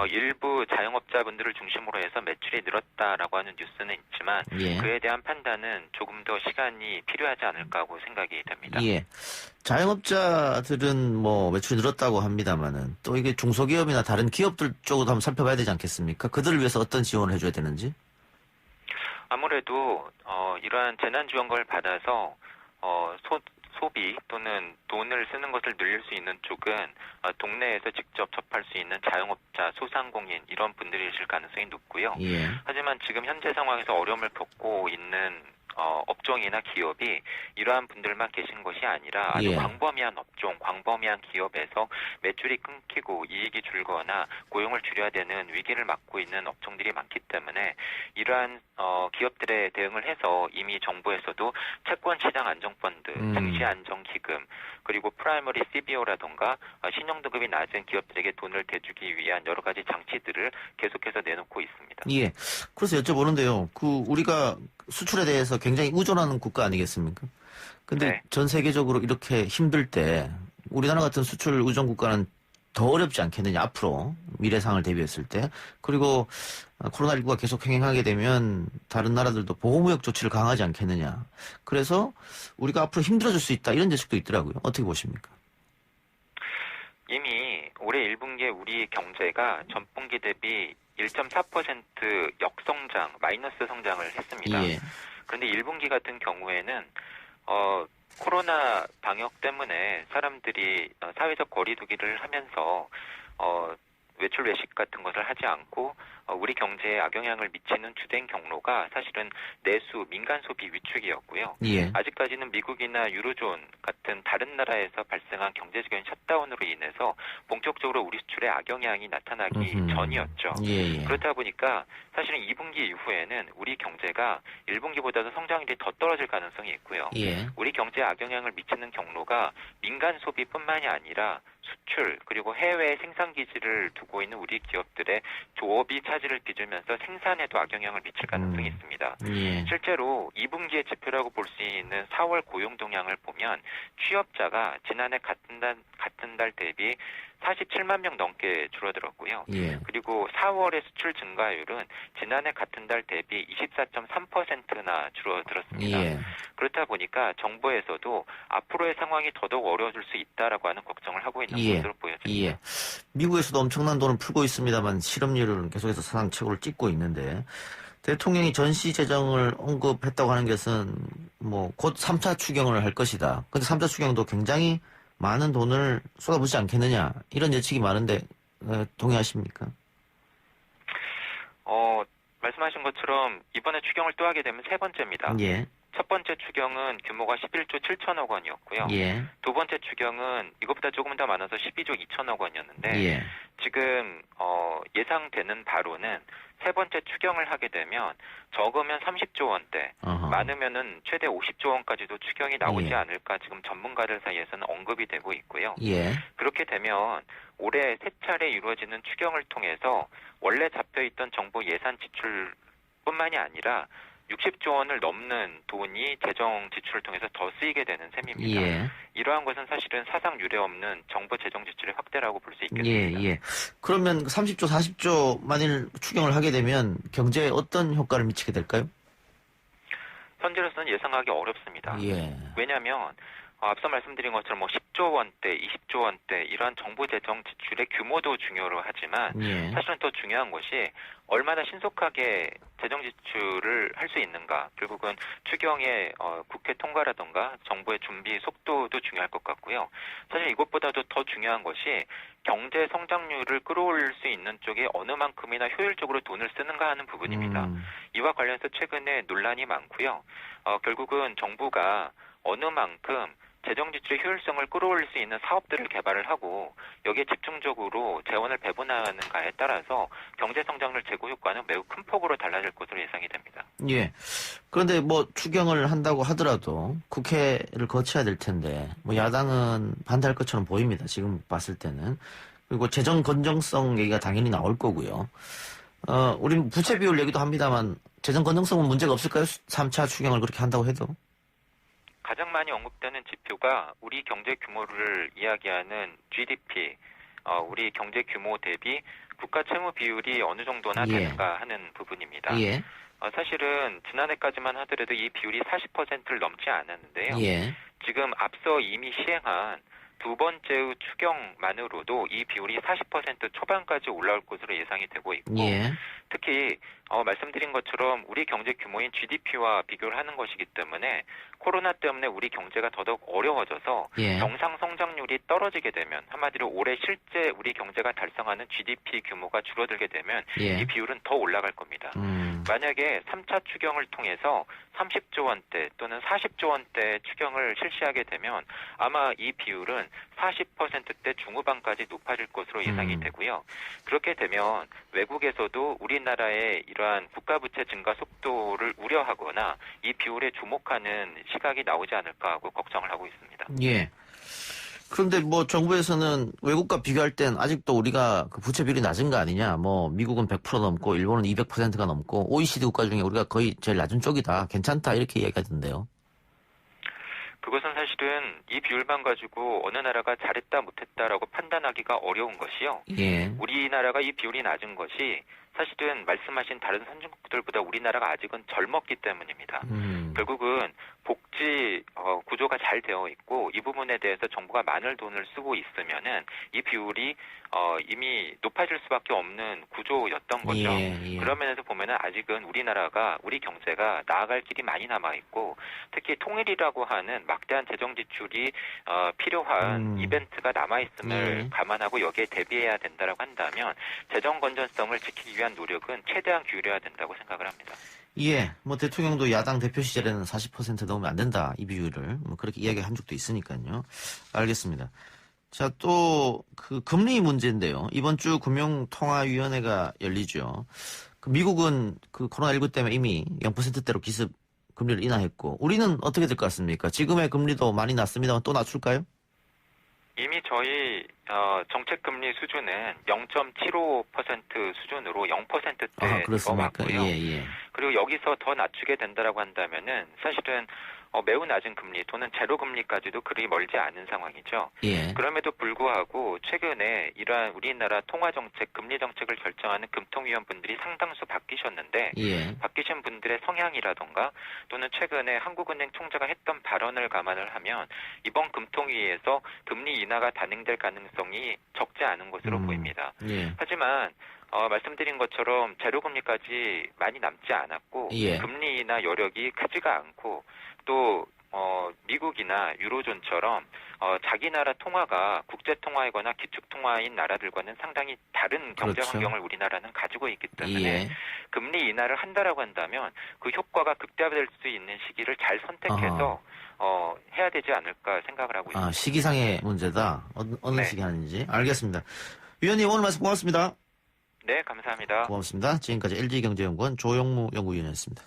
일부 자영업자분들을 중심으로 해서 매출이 늘었다라고 하는 뉴스는 있지만 예. 그에 대한 판단은 조금 더 시간이 필요하지 않을까 하고 생각이 됩니다. 예. 자영업자들은 뭐 매출이 늘었다고 합니다만은 또 이게 중소기업이나 다른 기업들 쪽으로도 한번 살펴봐야 되지 않겠습니까? 그들을 위해서 어떤 지원을 해줘야 되는지? 아무래도 이러한 재난지원금을 받아서 소비 또는 돈을 쓰는 것을 늘릴 수 있는 쪽은 동네에서 직접 접할 수 있는 자영업자, 소상공인 이런 분들이실 가능성이 높고요. 예. 하지만 지금 현재 상황에서 어려움을 겪고 있는 업종이나 기업이 이러한 분들만 계신 것이 아니라 아주 예. 광범위한 업종, 광범위한 기업에서 매출이 끊기고 이익이 줄거나 고용을 줄여야 되는 위기를 맞고 있는 업종들이 많기 때문에 이러한 기업들에 대응을 해서 이미 정부에서도 채권시장안정펀드, 증시안정기금, 그리고 프라이머리 CBO라던가 신용등급이 낮은 기업들에게 돈을 대주기 위한 여러 가지 장치들을 계속해서 내놓고 있습니다. 예. 그래서 여쭤보는데요. 우리가 수출에 대해서 굉장히 의존하는 국가 아니겠습니까? 근데 네. 전 세계적으로 이렇게 힘들 때 우리나라 같은 수출 의존 국가는 더 어렵지 않겠느냐, 앞으로 미래상을 대비했을 때. 그리고 코로나19가 계속 행행하게 되면 다른 나라들도 보호무역 조치를 강하지 않겠느냐. 그래서 우리가 앞으로 힘들어질 수 있다, 이런 예측도 있더라고요. 어떻게 보십니까? 이미 올해 1분기에 우리 경제가 전분기 대비 1.4% 역성장, 마이너스 성장을 했습니다. 예. 그런데 1분기 같은 경우에는 코로나 방역 때문에 사람들이 사회적 거리두기를 하면서 외출 외식 같은 것을 하지 않고 우리 경제에 악영향을 미치는 주된 경로가 사실은 내수, 민간 소비 위축이었고요. 예. 아직까지는 미국이나 유로존 같은 다른 나라에서 발생한 경제적인 셧다운으로 인해서 본격적으로 우리 수출에 악영향이 나타나기 전이었죠. 예. 그렇다 보니까 사실은 2분기 이후에는 우리 경제가 1분기보다도 성장률이 더 떨어질 가능성이 있고요. 예. 우리 경제에 악영향을 미치는 경로가 민간 소비뿐만이 아니라 수출 그리고 해외 생산 기지를 두고 있는 우리 기업들의 조업이 차질을 빚으면서 생산에도 악영향을 미칠 가능성이 있습니다. 예. 실제로 2분기의 지표라고 볼 수 있는 4월 고용 동향을 보면 취업자가 지난해 같은 달 대비 47만 명 넘게 줄어들었고요. 예. 그리고 4월의 수출 증가율은 지난해 같은 달 대비 24.3%나 줄어들었습니다. 예. 그렇다 보니까 정부에서도 앞으로의 상황이 더더욱 어려워질 수 있다라고 하는 걱정을 하고 있는 것으로 보여집니다. 예. 미국에서도 엄청난 돈을 풀고 있습니다만 실업률은 계속해서 사상 최고를 찍고 있는데 대통령이 전시 재정을 언급했다고 하는 것은 뭐 곧 3차 추경을 할 것이다. 근데 3차 추경도 굉장히 많은 돈을 쏟아부지 않겠느냐 이런 예측이 많은데 동의하십니까? 말씀하신 것처럼 이번에 추경을 또 하게 되면 세 번째입니다. 예. 첫 번째 추경은 규모가 11조 7천억 원이었고요. 예. 두 번째 추경은 이것보다 조금 더 많아서 12조 2천억 원이었는데 예. 지금 예상되는 바로는 세 번째 추경을 하게 되면 적으면 30조 원대, 어허. 많으면은 최대 50조 원까지도 추경이 나오지 예. 않을까 지금 전문가들 사이에서는 언급이 되고 있고요. 예. 그렇게 되면 올해 세 차례 이루어지는 추경을 통해서 원래 잡혀있던 정부 예산 지출뿐만이 아니라 60조 원을 넘는 돈이 재정 지출을 통해서 더 쓰이게 되는 셈입니다. 예. 이러한 것은 사실은 사상 유례 없는 정부 재정 지출의 확대라고 볼 수 있겠습니다. 예. 그러면 30조, 40조 만일 추경을 하게 되면 경제에 어떤 효과를 미치게 될까요? 현재로서는 예상하기 어렵습니다. 예. 왜냐하면 앞서 말씀드린 것처럼 뭐 10조 원대, 20조 원대 이러한 정부 재정 지출의 규모도 중요로 하지만 예. 사실은 더 중요한 것이 얼마나 신속하게 재정 지출을 할 수 있는가. 결국은 추경의 국회 통과라던가 정부의 준비 속도도 중요할 것 같고요. 사실 이것보다도 더 중요한 것이 경제 성장률을 끌어올릴 수 있는 쪽에 어느 만큼이나 효율적으로 돈을 쓰는가 하는 부분입니다. 이와 관련해서 최근에 논란이 많고요. 결국은 정부가 어느 만큼 재정 지출의 효율성을 끌어올릴 수 있는 사업들을 개발을 하고 여기에 집중적으로 재원을 배분하는가에 따라서 경제 성장률 제고 효과는 매우 큰 폭으로 달라질 것으로 예상이 됩니다. 예. 그런데 뭐 추경을 한다고 하더라도 국회를 거쳐야 될 텐데 뭐 야당은 반대할 것처럼 보입니다. 지금 봤을 때는. 그리고 재정 건전성 얘기가 당연히 나올 거고요. 우린 부채 비율 얘기도 합니다만 재정 건전성은 문제가 없을까요? 3차 추경을 그렇게 한다고 해도. 가장 많이 언급되는 지표가 우리 경제 규모를 이야기하는 GDP, 우리 경제 규모 대비 국가 채무 비율이 어느 정도나 되는가 하는 부분입니다. 예. 사실은 지난해까지만 하더라도 이 비율이 40%를 넘지 않았는데요. 예. 지금 앞서 이미 시행한 두 번째의 추경만으로도 이 비율이 40% 초반까지 올라올 것으로 예상이 되고 있고 예. 특히 말씀드린 것처럼 우리 경제 규모인 GDP와 비교를 하는 것이기 때문에 코로나 때문에 우리 경제가 더더욱 어려워져서 예. 정상 성장률이 떨어지게 되면 한마디로 올해 실제 우리 경제가 달성하는 GDP 규모가 줄어들게 되면 예. 이 비율은 더 올라갈 겁니다. 만약에 3차 추경을 통해서 30조 원대 또는 40조 원대 추경을 실시하게 되면 아마 이 비율은 40%대 중후반까지 높아질 것으로 예상이 되고요. 그렇게 되면 외국에서도 우리나라의 이러한 국가부채 증가 속도를 우려하거나 이 비율에 주목하는 시각이 나오지 않을까 하고 걱정을 하고 있습니다. 예. 그런데 뭐 정부에서는 외국과 비교할 땐 아직도 우리가 그 부채 비율이 낮은 거 아니냐. 뭐 미국은 100% 넘고 일본은 200%가 넘고 OECD 국가 중에 우리가 거의 제일 낮은 쪽이다. 괜찮다 이렇게 이야기하던데요. 그것은 사실은 이 비율만 가지고 어느 나라가 잘했다 못했다라고 판단하기가 어려운 것이요. 예. 우리나라가 이 비율이 낮은 것이 사실은 말씀하신 다른 선진국들보다 우리나라가 아직은 젊었기 때문입니다. 결국은 복지 구조가 잘 되어 있고 이 부분에 대해서 정부가 많은 돈을 쓰고 있으면은 이 비율이 이미 높아질 수밖에 없는 구조였던 거죠. 예. 그런 면에서 보면은 아직은 우리 경제가 나아갈 길이 많이 남아 있고 특히 통일이라고 하는 막대한 재정 지출이 필요한 이벤트가 남아 있음을 감안하고 여기에 대비해야 된다라고 한다면 재정 건전성을 지키기 위한 노력은 최대한 기울여야 된다고 생각을 합니다. 예, 뭐 대통령도 야당 대표 시절에는 40% 넘으면 안 된다 이 비율을 뭐 그렇게 이야기한 적도 있으니까요. 알겠습니다. 자, 또 그 금리 문제인데요. 이번 주 금융통화위원회가 열리죠. 그 미국은 그 코로나19 때문에 이미 0%대로 기습 금리를 인하했고 우리는 어떻게 될 것 같습니까? 지금의 금리도 많이 낮습니다만 또 낮출까요? 이미 저희 정책 금리 수준은 0.75% 수준으로 0%대 넘어왔고요. 예. 그리고 여기서 더 낮추게 된다라고 한다면은 사실은 매우 낮은 금리 또는 제로 금리까지도 그리 멀지 않은 상황이죠. 예. 그럼에도 불구하고 최근에 이러한 우리나라 통화 정책, 금리 정책을 결정하는 금통위원분들이 상당수 바뀌셨는데 바뀌신 분들의 성향이라던가 또는 최근에 한국은행 총재가 했던 발언을 감안을 하면 이번 금통위에서 금리 인하가 단행될 가능성이 적지 않은 것으로 보입니다. 하지만 말씀드린 것처럼 제로금리까지 많이 남지 않았고 금리 인하 여력이 크지가 않고 또 미국이나 유로존처럼 자기 나라 통화가 국제 통화이거나 기축 통화인 나라들과는 상당히 다른 경제 환경을 우리나라는 가지고 있기 때문에 금리 인하를 한다라고 한다면 그 효과가 극대화될 수 있는 시기를 잘 선택해서 해야 되지 않을까 생각을 하고 있습니다. 시기상의 문제다. 어느 시기 하는지 알겠습니다. 위원님 오늘 말씀 고맙습니다. 네, 감사합니다. 고맙습니다. 지금까지 LG경제연구원 조영무 연구위원이었습니다.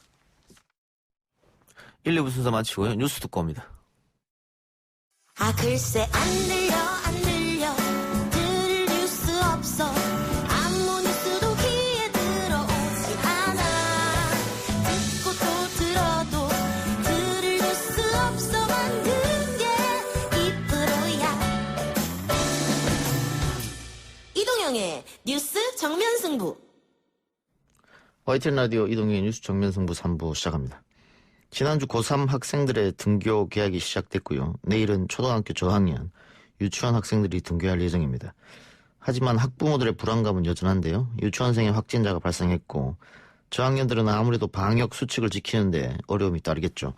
1, 2부 순서 마치고요. 뉴스 듣고 옵니다. 글쎄 안 들려 들을 뉴스 없어 아무 뉴스도 귀에 들어오지 않아 듣고 또 들어도 들을 뉴스 없어 만든 게 이프로야 이동영의 뉴스 정면승부 YTN 라디오 이동영의 뉴스 정면승부 3부 시작합니다. 지난주 고3 학생들의 등교 계약이 시작됐고요. 내일은 초등학교 저학년, 유치원 학생들이 등교할 예정입니다. 하지만 학부모들의 불안감은 여전한데요. 유치원생의 확진자가 발생했고 저학년들은 아무래도 방역 수칙을 지키는데 어려움이 따르겠죠.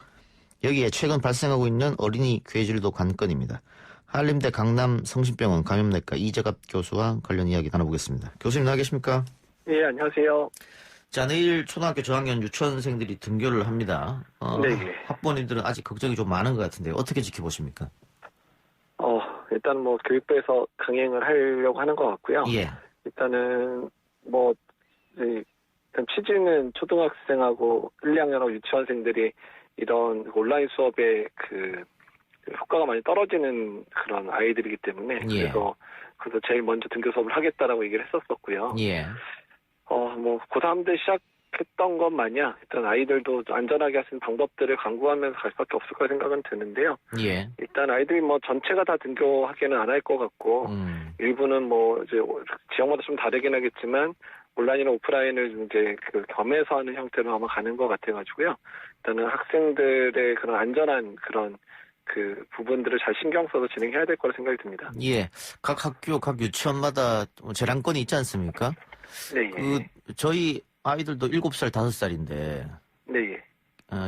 여기에 최근 발생하고 있는 어린이 괴질도 관건입니다. 한림대 강남성심병원 감염내과 이재갑 교수와 관련 이야기 나눠보겠습니다. 교수님 나와 계십니까? 예, 안녕하세요. 자, 내일 초등학교 저학년 유치원생들이 등교를 합니다. 네. 학부모님들은 아직 걱정이 좀 많은 것 같은데 어떻게 지켜보십니까? 일단 뭐 교육부에서 강행을 하려고 하는 것 같고요. 예. 일단은 뭐 일단 취지는 초등학생하고 1, 2학년하고 유치원생들이 이런 온라인 수업에 그 효과가 많이 떨어지는 그런 아이들이기 때문에 예. 그래서 제일 먼저 등교 수업을 하겠다라고 얘기를 했었었고요. 예. 뭐 고3들 시작했던 것 마냥 일단 아이들도 안전하게 할 수 있는 방법들을 강구하면서 갈 수밖에 없을 거라 생각은 드는데요. 예. 일단 아이들이 뭐 전체가 다 등교하기는 안 할 것 같고 일부는 뭐 이제 지역마다 좀 다르긴 하겠지만 온라인이나 오프라인을 이제 그 겸해서 하는 형태로 아마 가는 것 같아가지고요. 일단은 학생들의 그런 안전한 그런 그 부분들을 잘 신경 써서 진행해야 될 거라 생각이 듭니다. 예. 각 학교, 각 유치원마다 재량권이 있지 않습니까? 네. 저희 아이들도 7살, 5살인데. 네.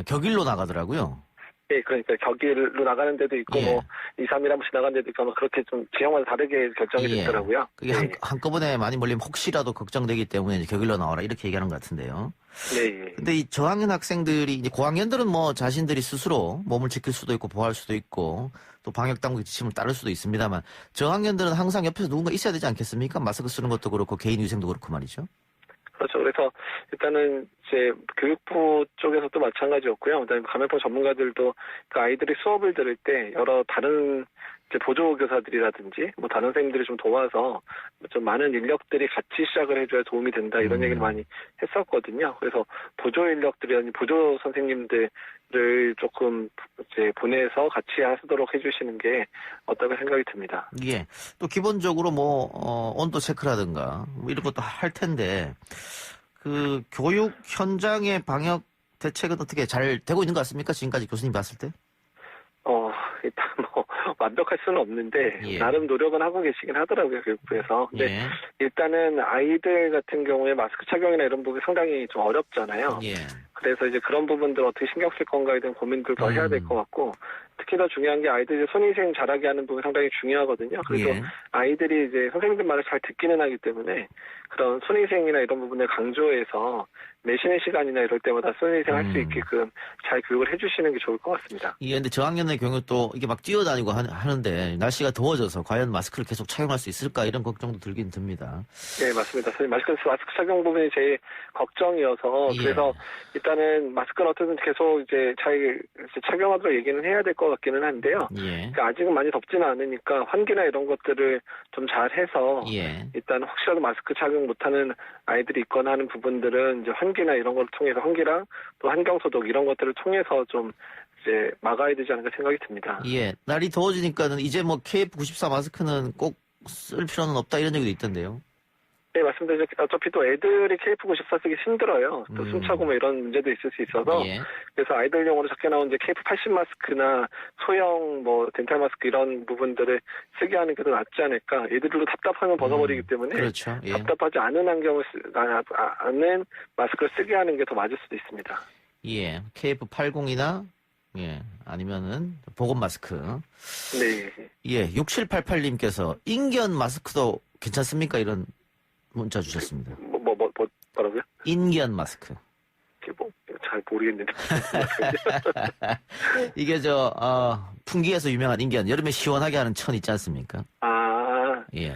격일로 나가더라고요. 예, 그러니까 격일로 나가는 데도 있고, 예. 뭐, 2, 3일 한 번씩 나가는 데도 있고, 아마 그렇게 좀 지역마다 다르게 결정이 예. 됐더라고요. 그게 한꺼번에 많이 몰리면 혹시라도 걱정되기 때문에 이제 격일로 나와라 이렇게 얘기하는 것 같은데요. 네. 근데 이 저학년 학생들이, 이제 고학년들은 뭐 자신들이 스스로 몸을 지킬 수도 있고 보호할 수도 있고 또 방역당국의 지침을 따를 수도 있습니다만 저학년들은 항상 옆에서 누군가 있어야 되지 않겠습니까? 마스크 쓰는 것도 그렇고 개인 위생도 그렇고 말이죠. 그렇죠. 그래서 일단은 이제 교육부 쪽에서도 마찬가지였고요. 그다음에 감염병 전문가들도 그 아이들이 수업을 들을 때 여러 다른 이제 보조 교사들이라든지 뭐 다른 선생님들이 좀 도와서 좀 많은 인력들이 같이 시작을 해줘야 도움이 된다 이런 얘기를 많이 했었거든요. 그래서 보조 인력들이 보조 선생님들을 조금 이제 보내서 같이 하도록 해주시는 게 어떨까 생각이 듭니다. 예. 또 기본적으로 뭐 온도 체크라든가 뭐 이런 것도 할 텐데 그 교육 현장의 방역 대책은 어떻게 잘 되고 있는 것 같습니까? 지금까지 교수님 봤을 때? 일단 뭐 완벽할 수는 없는데 예. 나름 노력은 하고 계시긴 하더라고요, 교육부에서. 근데 예. 일단은 아이들 같은 경우에 마스크 착용이나 이런 부분이 상당히 좀 어렵잖아요. 예. 그래서 이제 그런 부분들 어떻게 신경 쓸 건가에 대한 고민들 더 해야 될 것 같고, 특히 더 중요한 게 아이들이 손위생 잘하게 하는 부분이 상당히 중요하거든요. 그래서 예. 아이들이 이제 선생님들 말을 잘 듣기는 하기 때문에 그런 손위생이나 이런 부분을 강조해서 내쉬는 시간이나 이럴 때마다 손위생 할 수 있게끔 잘 교육을 해주시는 게 좋을 것 같습니다. 예, 근데 저학년의 경우 또 이게 막 뛰어다니고 하는데 날씨가 더워져서 과연 마스크를 계속 착용할 수 있을까 이런 걱정도 들긴 듭니다. 네, 맞습니다. 마스크 착용 부분이 제일 걱정이어서 예. 그래서 일단은 마스크는 어떻든 계속 이제 잘 착용하도록 얘기는 해야 될 것 같기는 한데요. 예. 그러니까 아직은 많이 덥지는 않으니까 환기나 이런 것들을 좀 잘 해서 예. 일단 혹시라도 마스크 착용 못하는 아이들이 있거나 하는 부분들은 이제 환기나 이런 걸 통해서 환기랑 또 환경소독 이런 것들을 통해서 좀 이제 막아야 되지 않을까 생각이 듭니다. 예. 날이 더워지니까는 이제 뭐 KF94 마스크는 꼭 쓸 필요는 없다 이런 얘기도 있던데요. 네, 맞습니다. 어차피 또 애들이 KF94 쓰기 힘들어요. 또 숨차고 뭐 이런 문제도 있을 수 있어서. 예. 그래서 아이들용으로 작게 나온 이제 KF80 마스크나 소형 뭐 덴탈 마스크 이런 부분들을 쓰게 하는 게 더 낫지 않을까. 애들도 답답하면 벗어버리기 때문에. 그렇죠. 예. 답답하지 않은 안경을 않은 마스크를 쓰게 하는 게 더 맞을 수도 있습니다. 예. KF80이나 예. 아니면은 보건 마스크. 네. 예. 6788님께서 인견 마스크도 괜찮습니까? 이런 문자 주셨습니다. 뭐라고요? 인견 마스크. 잘 모르겠는데. 이게 풍기에서 유명한 인견, 여름에 시원하게 하는 천 있지 않습니까? 예.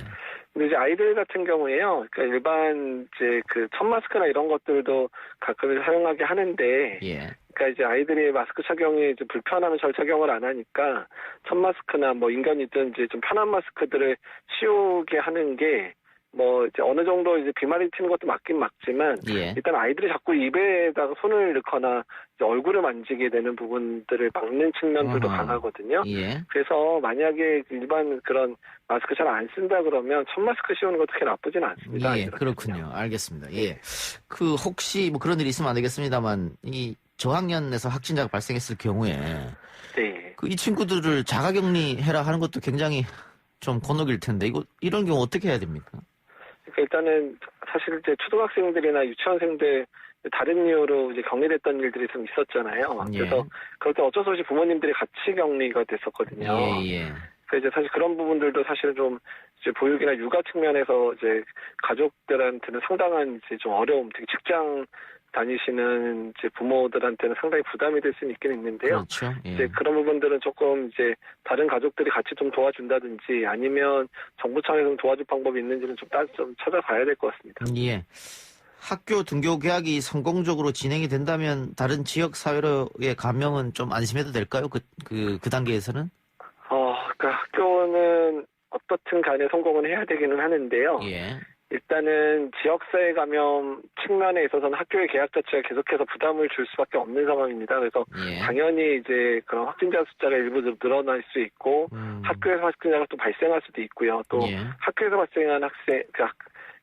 근데 이제 아이들 같은 경우에요. 그러니까 일반 이제 그 천 마스크나 이런 것들도 가끔 사용하게 하는데. 예. 그러니까 이제 아이들이 마스크 착용이 좀 불편하면 잘 착용을 안 하니까 천 마스크나 뭐 인견이든 이제 좀 편한 마스크들을 씌우게 하는 게 뭐 이제 어느 정도 이제 비말이 튀는 것도 맞긴 맞지만 예. 일단 아이들이 자꾸 입에다가 손을 넣거나 이제 얼굴을 만지게 되는 부분들을 막는 측면들도 강하거든요. 예. 그래서 만약에 일반 그런 마스크 잘 안 쓴다 그러면 천 마스크 씌우는 것도 그렇게 나쁘지는 않습니다. 예, 그렇군요. 알겠습니다. 예. 혹시 뭐 그런 일이 있으면 안 되겠습니다만 이 저학년에서 확진자가 발생했을 경우에 네. 이 친구들을 자가격리해라 하는 것도 굉장히 좀 곤혹일 텐데 이런 경우 어떻게 해야 됩니까? 그러니까 일단은 사실 이제 초등학생들이나 유치원생들 다른 이유로 이제 격리됐던 일들이 좀 있었잖아요. 예. 그래서 그럴 때 어쩔 수 없이 부모님들이 같이 격리가 됐었거든요. 예. 그래서 이제 사실 그런 부분들도 사실 좀 이제 보육이나 육아 측면에서 이제 가족들한테는 상당한 이제 좀 어려움, 특히 직장 다니시는 이제 부모들한테는 상당히 부담이 될 수는 있긴 있는데요. 그렇죠. 예. 이제 그런 부분들은 조금 이제 다른 가족들이 같이 좀 도와준다든지 아니면 정부 차원에서 도와줄 방법이 있는지는 좀 찾아봐야 될 것 같습니다. 예. 학교 등교 개학이 성공적으로 진행이 된다면 다른 지역 사회로의 감염은 좀 안심해도 될까요? 그 단계에서는? 그러니까 학교는 어떻든 간에 성공은 해야 되기는 하는데요. 예. 일단은 지역사회 감염 측면에 있어서는 학교의 개학 자체가 계속해서 부담을 줄 수밖에 없는 상황입니다. 그래서 예. 당연히 이제 그런 확진자 숫자가 일부 늘어날 수 있고 학교에서 확진자가 또 발생할 수도 있고요. 또 예. 학교에서 발생한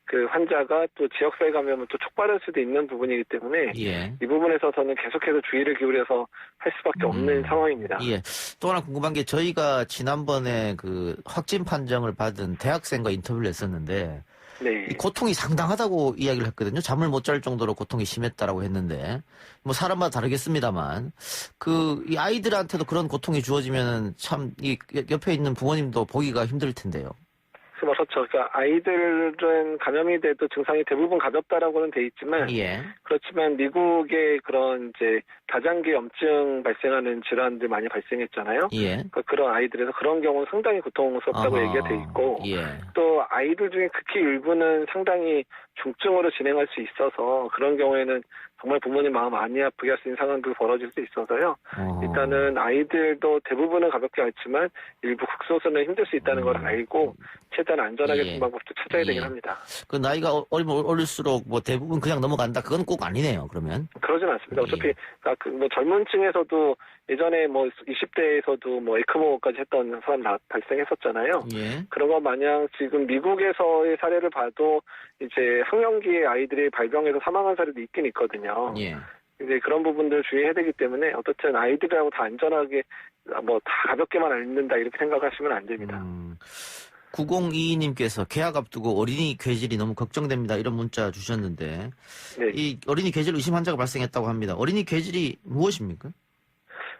그 환자가 또 지역사회 감염을 또 촉발할 수도 있는 부분이기 때문에 예. 이 부분에 있어서는 계속해서 주의를 기울여서 할 수밖에 없는 상황입니다. 예. 또 하나 궁금한 게 저희가 지난번에 그 확진 판정을 받은 대학생과 인터뷰를 했었는데 네. 이 고통이 상당하다고 이야기를 했거든요. 잠을 못 잘 정도로 고통이 심했다라고 했는데 뭐 사람마다 다르겠습니다만 이 아이들한테도 그런 고통이 주어지면 참 이 옆에 있는 부모님도 보기가 힘들 텐데요. 그렇죠. 그러니까 아이들은 감염이 돼도 증상이 대부분 가볍다라고는 돼 있지만 예. 그렇지만 미국의 그런 이제 다장기 염증 발생하는 질환들 많이 발생했잖아요. 예. 그러니까 그런 아이들에서 그런 경우는 상당히 고통스럽다고 얘기가 돼 있고 예. 또 아이들 중에 극히 일부는 상당히 중증으로 진행할 수 있어서 그런 경우에는 정말 부모님 마음 많이 아프게 할 수 있는 상황도 벌어질 수 있어서요. 일단은 아이들도 대부분은 가볍게 앓지만 일부 극소수는 힘들 수 있다는 걸 알고 최대한 안전하게 쓰는 방법도 찾아야 되긴 합니다. 그 나이가 어리면 어릴수록 뭐 대부분 그냥 넘어간다. 그건 꼭 아니네요. 그러면. 그러진 않습니다. 어차피 뭐 젊은 층에서도 예전에 뭐 20대에서도 뭐 에크모까지 했던 사람 발생했었잖아요. 예. 그런 거 마냥 지금 미국에서의 사례를 봐도 이제 학령기의 아이들이 발병해서 사망한 사례도 있긴 있거든요. 예. 이제 그런 부분들 주의해야 되기 때문에 어떻든 아이들하고 다 안전하게 뭐 다 가볍게만 앓는다 이렇게 생각하시면 안 됩니다. 9022님께서 개학 앞두고 어린이 괴질이 너무 걱정됩니다. 이런 문자 주셨는데 네. 이 어린이 괴질 의심 환자가 발생했다고 합니다. 어린이 괴질이 무엇입니까?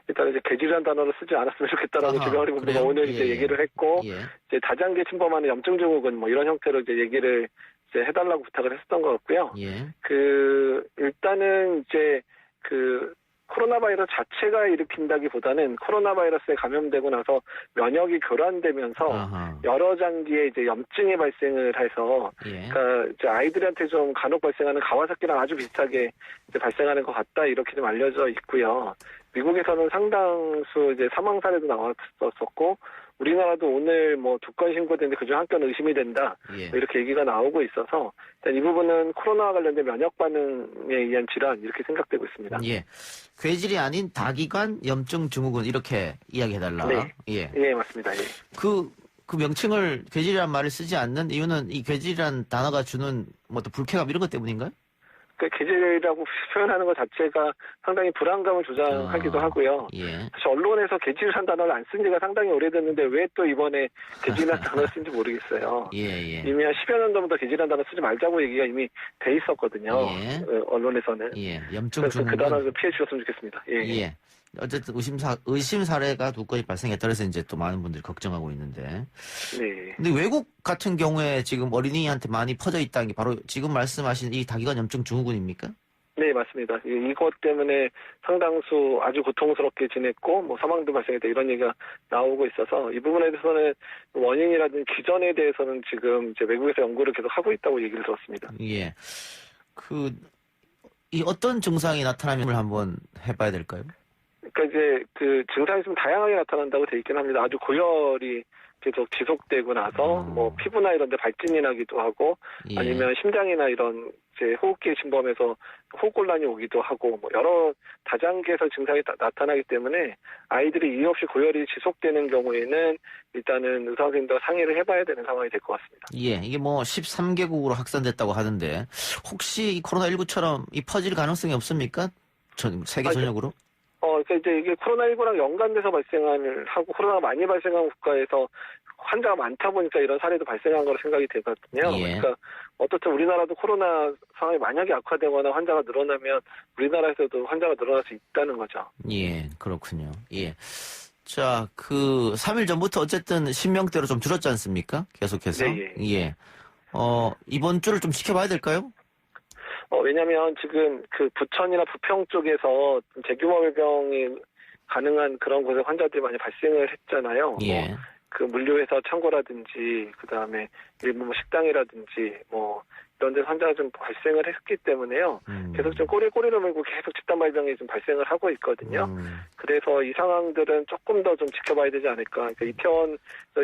일단 이제 괴질이라는 단어를 쓰지 않았으면 좋겠다라고 주변 분들이 오늘 이제 얘기를 했고 이제 다장기 침범하는 염증 증후군 뭐 이런 형태로 이제 얘기를 이제 해달라고 부탁을 했었던 것 같고요. 예. 일단은 이제 코로나 바이러스 자체가 일으킨다기보다는 코로나 바이러스에 감염되고 나서 면역이 교란되면서 여러 장기의 이제 염증이 발생을 해서 그러니까 이제 아이들한테 좀 간혹 발생하는 가와사키랑 아주 비슷하게 이제 발생하는 것 같다 이렇게 좀 알려져 있고요. 미국에서는 상당수 이제 사망 사례도 나왔었고 우리나라도 오늘 뭐 2건 신고됐는데 그중 1건은 의심이 된다. 뭐 이렇게 얘기가 나오고 있어서 일단 이 부분은 코로나와 관련된 면역 반응에 의한 질환 이렇게 생각되고 있습니다. 예. 괴질이 아닌 다기관 염증 증후군 이렇게 이야기해달라. 네. 예. 맞습니다. 예. 그 괴질이란 말을 쓰지 않는 이유는 이 괴질이란 단어가 주는 뭐 또 불쾌감 이런 것 때문인가요? 그 계절이라고 표현하는 것 자체가 상당히 불안감을 조장하기도 하고요. 사실 언론에서 계절이라는 단어를 안 쓴 지가 상당히 오래됐는데 왜 또 이번에 계절이라는 단어를 쓴지 모르겠어요. 이미 한 10여 년 전부터 계절이라는 단어 쓰지 말자고 얘기가 이미 돼 있었거든요. 언론에서는. 염증 그래서 증후군. 그 단어를 피해 주셨으면 좋겠습니다. 어쨌든 의심 사례가 2건이 발생했다 그래서 이제 또 많은 분들이 걱정하고 있는데. 네. 근데 외국 같은 경우에 지금 어린이한테 많이 퍼져 있다는 게 바로 지금 말씀하신 이 다기관 염증 증후군입니까? 네, 맞습니다. 이것 때문에 상당수 아주 고통스럽게 지냈고, 뭐 사망도 발생했다 이런 얘기가 나오고 있어서 이 부분에 대해서는 원인이라든지 기전에 대해서는 지금 이제 외국에서 연구를 계속 하고 있다고 얘기를 들었습니다. 예. 이 어떤 증상이 나타나면 한번 해봐야 될까요? 그러니까 이제 증상이 좀 다양하게 나타난다고 돼 있긴 합니다. 아주 고열이 계속 지속되고 나서 뭐 피부나 이런 데 발진이 나기도 하고 아니면 심장이나 이런 이제 호흡기에 침범해서 호흡곤란이 오기도 하고 뭐 여러 다장기에서 증상이 나타나기 때문에 아이들이 이유 없이 고열이 지속되는 경우에는 일단은 의사 선생님과 상의를 해봐야 되는 상황이 될 것 같습니다. 예, 이게 뭐 13개국으로 확산됐다고 하는데 혹시 이 코로나19처럼 이 퍼질 가능성이 없습니까? 세계 전역으로? 그러니까 이제 이게 코로나19랑 연관돼서 발생을 하고 코로나가 많이 발생한 국가에서 환자가 많다 보니까 이런 사례도 발생한 거로 생각이 되거든요. 예. 그러니까 어떻든 우리나라도 코로나 상황이 만약에 악화되거나 환자가 늘어나면 우리나라에서도 환자가 늘어날 수 있다는 거죠. 예, 그렇군요. 예. 자, 3일 전부터 어쨌든 10명대로 좀 줄었지 않습니까? 계속해서. 네, 예. 이번 주를 좀 지켜봐야 될까요? 왜냐면 지금 부천이나 부평 쪽에서 대규모 발병이 가능한 그런 곳에 환자들이 많이 발생을 했잖아요. 예. 물류회사 창고라든지, 그 다음에 일부 식당이라든지, 이런 데 환자가 좀 발생을 했기 때문에요. 계속 좀 꼬리를 물고 계속 집단 발병이 좀 발생을 하고 있거든요. 그래서 이 상황들은 조금 더 좀 지켜봐야 되지 않을까. 그러니까 이태원에서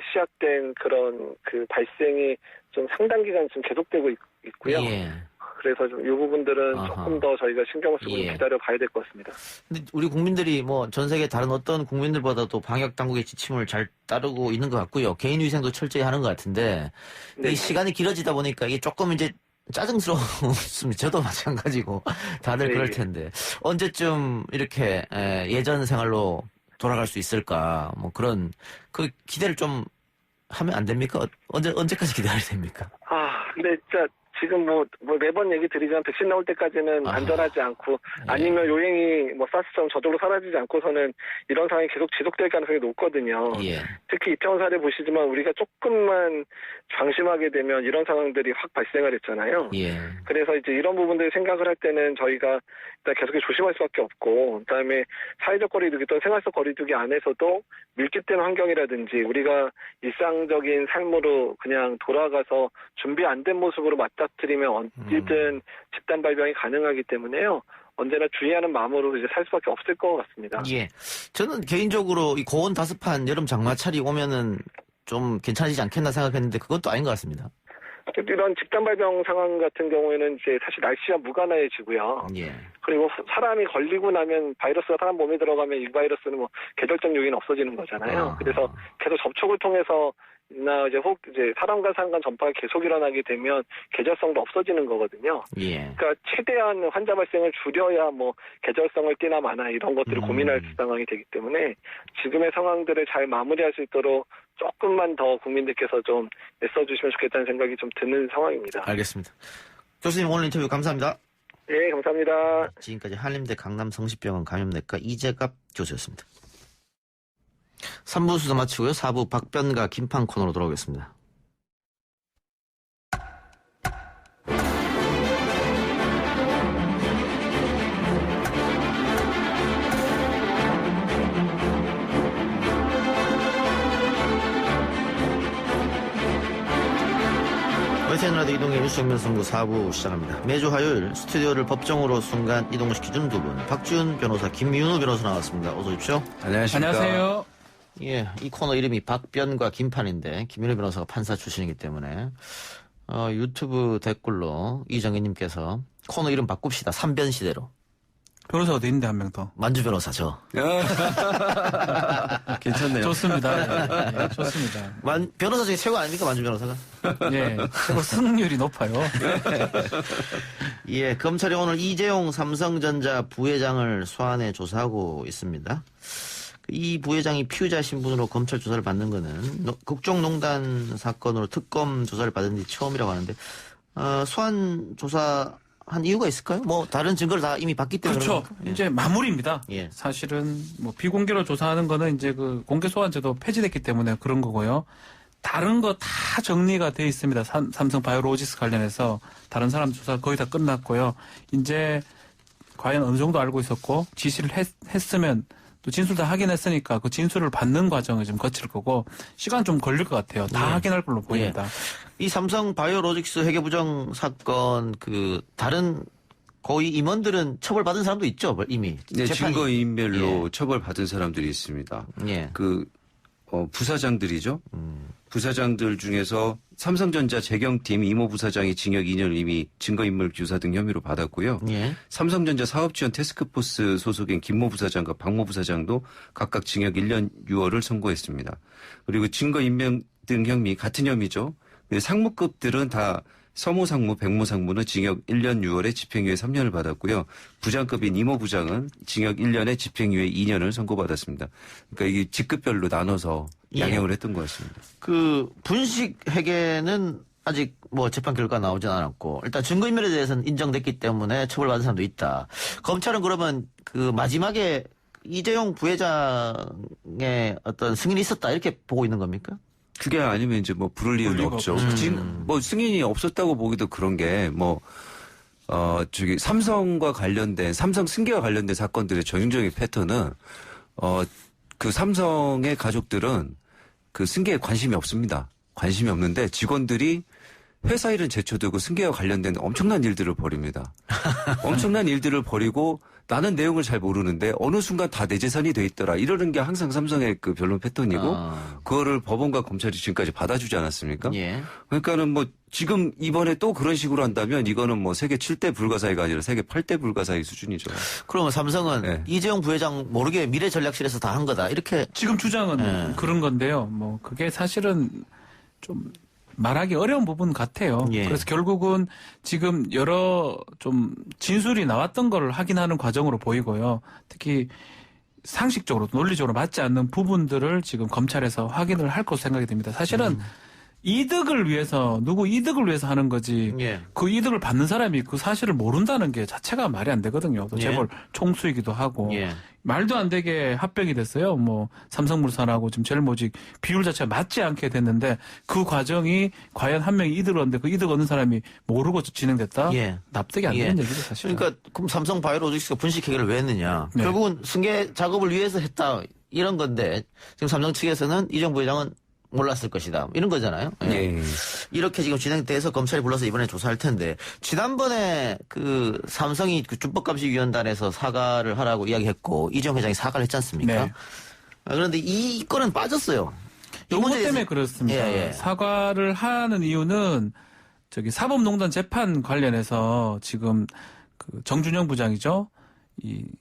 시작된 그런 발생이 좀 상당 기간 좀 계속되고 있고요. 예. 그래서 좀 이 부분들은 조금 더 저희가 신경을 쓰고 예. 기다려 봐야 될 것 같습니다. 근데 우리 국민들이 전 세계 다른 어떤 국민들보다도 방역 당국의 지침을 잘 따르고 있는 것 같고요. 개인 위생도 철저히 하는 것 같은데 이 시간이 길어지다 보니까 이게 조금 이제 짜증스러웠습니다. 저도 마찬가지고 다들 그럴 텐데 언제쯤 이렇게 예전 생활로 돌아갈 수 있을까? 그런 기대를 좀 하면 안 됩니까? 언제까지 기다려야 됩니까? 근데 진짜 지금 매번 얘기 드리지만 백신 나올 때까지는 안전하지 않고 아니면 요행이 사스처럼 저절로 사라지지 않고서는 이런 상황이 계속 지속될 가능성이 높거든요. 예. 특히 이태원 사례 보시지만 우리가 조금만 방심하게 되면 이런 상황들이 확 발생을 했잖아요. 예. 그래서 이제 이런 부분들 생각을 할 때는 저희가 일단 계속 조심할 수밖에 없고, 그다음에 사회적 거리두기 또는 생활적 거리두기 안에서도 밀집된 환경이라든지 우리가 일상적인 삶으로 그냥 돌아가서 준비 안 된 모습으로 맞닥뜨리면 언제든 집단 발병이 가능하기 때문에요. 언제나 주의하는 마음으로 이제 살 수밖에 없을 것 같습니다. 예. 저는 개인적으로 이 고온 다습한 여름 장마철이 오면은 좀 괜찮아지지 않겠나 생각했는데 그것도 아닌 것 같습니다. 이런 집단 발병 상황 같은 경우에는 이제 사실 날씨와 무관해지고요. 예. 그리고 사람이 걸리고 나면 바이러스가 사람 몸에 들어가면 이 바이러스는 계절적 요인은 없어지는 거잖아요. 그래서 계속 접촉을 통해서 이제 사람과 사람 간 전파가 계속 일어나게 되면 계절성도 없어지는 거거든요. 예. 그러니까 최대한 환자 발생을 줄여야 계절성을 띠나 마나 이런 것들을 고민할 상황이 되기 때문에 지금의 상황들을 잘 마무리할 수 있도록 조금만 더 국민들께서 좀 애써주시면 좋겠다는 생각이 좀 드는 상황입니다. 알겠습니다. 교수님 오늘 인터뷰 감사합니다. 네, 감사합니다. 지금까지 한림대 강남성시병원 감염내과 이재갑 교수였습니다. 3부 수사 마치고요. 4부 박변과 김판 코너로 돌아오겠습니다. YTN 라디오 이동의 뉴스 정면 선고 4부 시작합니다. 매주 화요일 스튜디오를 법정으로 순간 이동시켜준 두 분, 박지훈 변호사, 김윤우 변호사 나왔습니다. 어서 오십시오. 안녕하십니까. 안녕하세요. 예, 이 코너 이름이 박변과 김판인데 김윤우 변호사가 판사 출신이기 때문에 유튜브 댓글로 이정희님께서 코너 이름 바꿉시다. 3변 시대로. 변호사 어디 있는데 한 명 더. 만주 변호사죠. 괜찮네요. 좋습니다. 네, 좋습니다. 변호사 중에 최고 아닙니까? 만주 변호사가? 네, 최고 승률이 높아요. 예, 검찰이 오늘 이재용 삼성전자 부회장을 소환해 조사하고 있습니다. 이 부회장이 피의자 신분으로 검찰 조사를 받는 거는 국정농단 사건으로 특검 조사를 받은 뒤 처음이라고 하는데 소환 조사 한 이유가 있을까요? 다른 증거를 다 이미 봤기 때문에. 그렇죠. 예. 이제 마무리입니다. 예. 사실은 비공개로 조사하는 거는 이제 공개 소환제도 폐지됐기 때문에 그런 거고요. 다른 거 다 정리가 돼 있습니다. 삼성 바이오로지스 관련해서 다른 사람 조사 거의 다 끝났고요. 이제 과연 어느 정도 알고 있었고 지시를 했으면 또 진술 다 확인했으니까 그 진술을 받는 과정을 좀 거칠 거고 시간 좀 걸릴 것 같아요. 다 확인할 걸로 보입니다. 이 삼성 바이오로직스 회계부정 사건 다른 고위 임원들은 처벌받은 사람도 있죠, 이미. 네, 증거인멸로 처벌받은 사람들이 있습니다. 예. 부사장들이죠. 부사장들 중에서 삼성전자 재경팀 이모 부사장이 징역 2년을 이미 증거인멸 교사 등 혐의로 받았고요. 예. 삼성전자 사업지원 태스크포스 소속인 김모 부사장과 박모 부사장도 각각 징역 1년 6월을 선고했습니다. 그리고 증거인멸 등 혐의 같은 혐의죠. 상무급들은 다 서무상무, 백무상무는 징역 1년 6월에 집행유예 3년을 받았고요. 부장급인 이모부장은 징역 1년에 집행유예 2년을 선고받았습니다. 그러니까 이게 직급별로 나눠서 양형을 했던 것 같습니다. 그 분식 회계는 아직 뭐 재판 결과 나오진 않았고 일단 증거인멸에 대해서는 인정됐기 때문에 처벌받은 사람도 있다. 검찰은 그러면 그 마지막에 이재용 부회장의 어떤 승인이 있었다 이렇게 보고 있는 겁니까? 그게 아니면 이제 뭐 부를 이유는 없죠. 지금 뭐 승인이 없었다고 보기도 그런 게 뭐 삼성과 관련된 삼성 승계와 관련된 사건들의 전형적인 패턴은 그 삼성의 가족들은 그 승계에 관심이 없습니다. 관심이 없는데 직원들이 회사 일은 제쳐두고 승계와 관련된 엄청난 일들을 벌입니다. 엄청난 일들을 벌이고 나는 내용을 잘 모르는데 어느 순간 다 내 재산이 돼 있더라. 이러는 게 항상 삼성의 그 변론 패턴이고 그거를 법원과 검찰이 지금까지 받아주지 않았습니까? 예. 그러니까는 뭐 지금 이번에 또 그런 식으로 한다면 이거는 뭐 세계 7대 불가사의가 아니라 세계 8대 불가사의 수준이죠. 그러면 삼성은 이재용 부회장 모르게 미래전략실에서 다 한 거다. 이렇게 지금 주장은 그런 건데요. 뭐 그게 사실은 좀 말하기 어려운 부분 같아요. 그래서 결국은 지금 여러 좀 진술이 나왔던 걸 확인하는 과정으로 보이고요. 특히 상식적으로 논리적으로 맞지 않는 부분들을 지금 검찰에서 확인을 할 것으로 생각이 됩니다. 사실은 이득을 위해서 누구 이득을 위해서 하는 거지 그 이득을 받는 사람이 그 사실을 모른다는 게 자체가 말이 안 되거든요. 또 재벌 총수이기도 하고 말도 안 되게 합병이 됐어요. 뭐 삼성물산하고 지금 제일모직 비율 자체가 맞지 않게 됐는데 그 과정이 과연 한 명이 이득을 얻는데 그 이득 얻는 사람이 모르고 진행됐다? 납득이 안 되는 얘기죠 사실. 그러니까 그럼 삼성 바이오로직스가 분식 회계를 왜 했느냐? 결국은 승계 작업을 위해서 했다 이런 건데 지금 삼성 측에서는 이재용 부회장은 몰랐을 것이다. 이런 거잖아요. 이렇게 지금 진행돼서 검찰이 불러서 이번에 조사할 텐데 지난번에 그 삼성이 그 준법감시위원단에서 사과를 하라고 이야기했고 이재용 회장이 사과를 했지 않습니까? 그런데 이 건은 빠졌어요. 이것 때문에 그렇습니다. 사과를 하는 이유는 저기 사법농단 재판 관련해서 지금 그 정준영 부장이죠.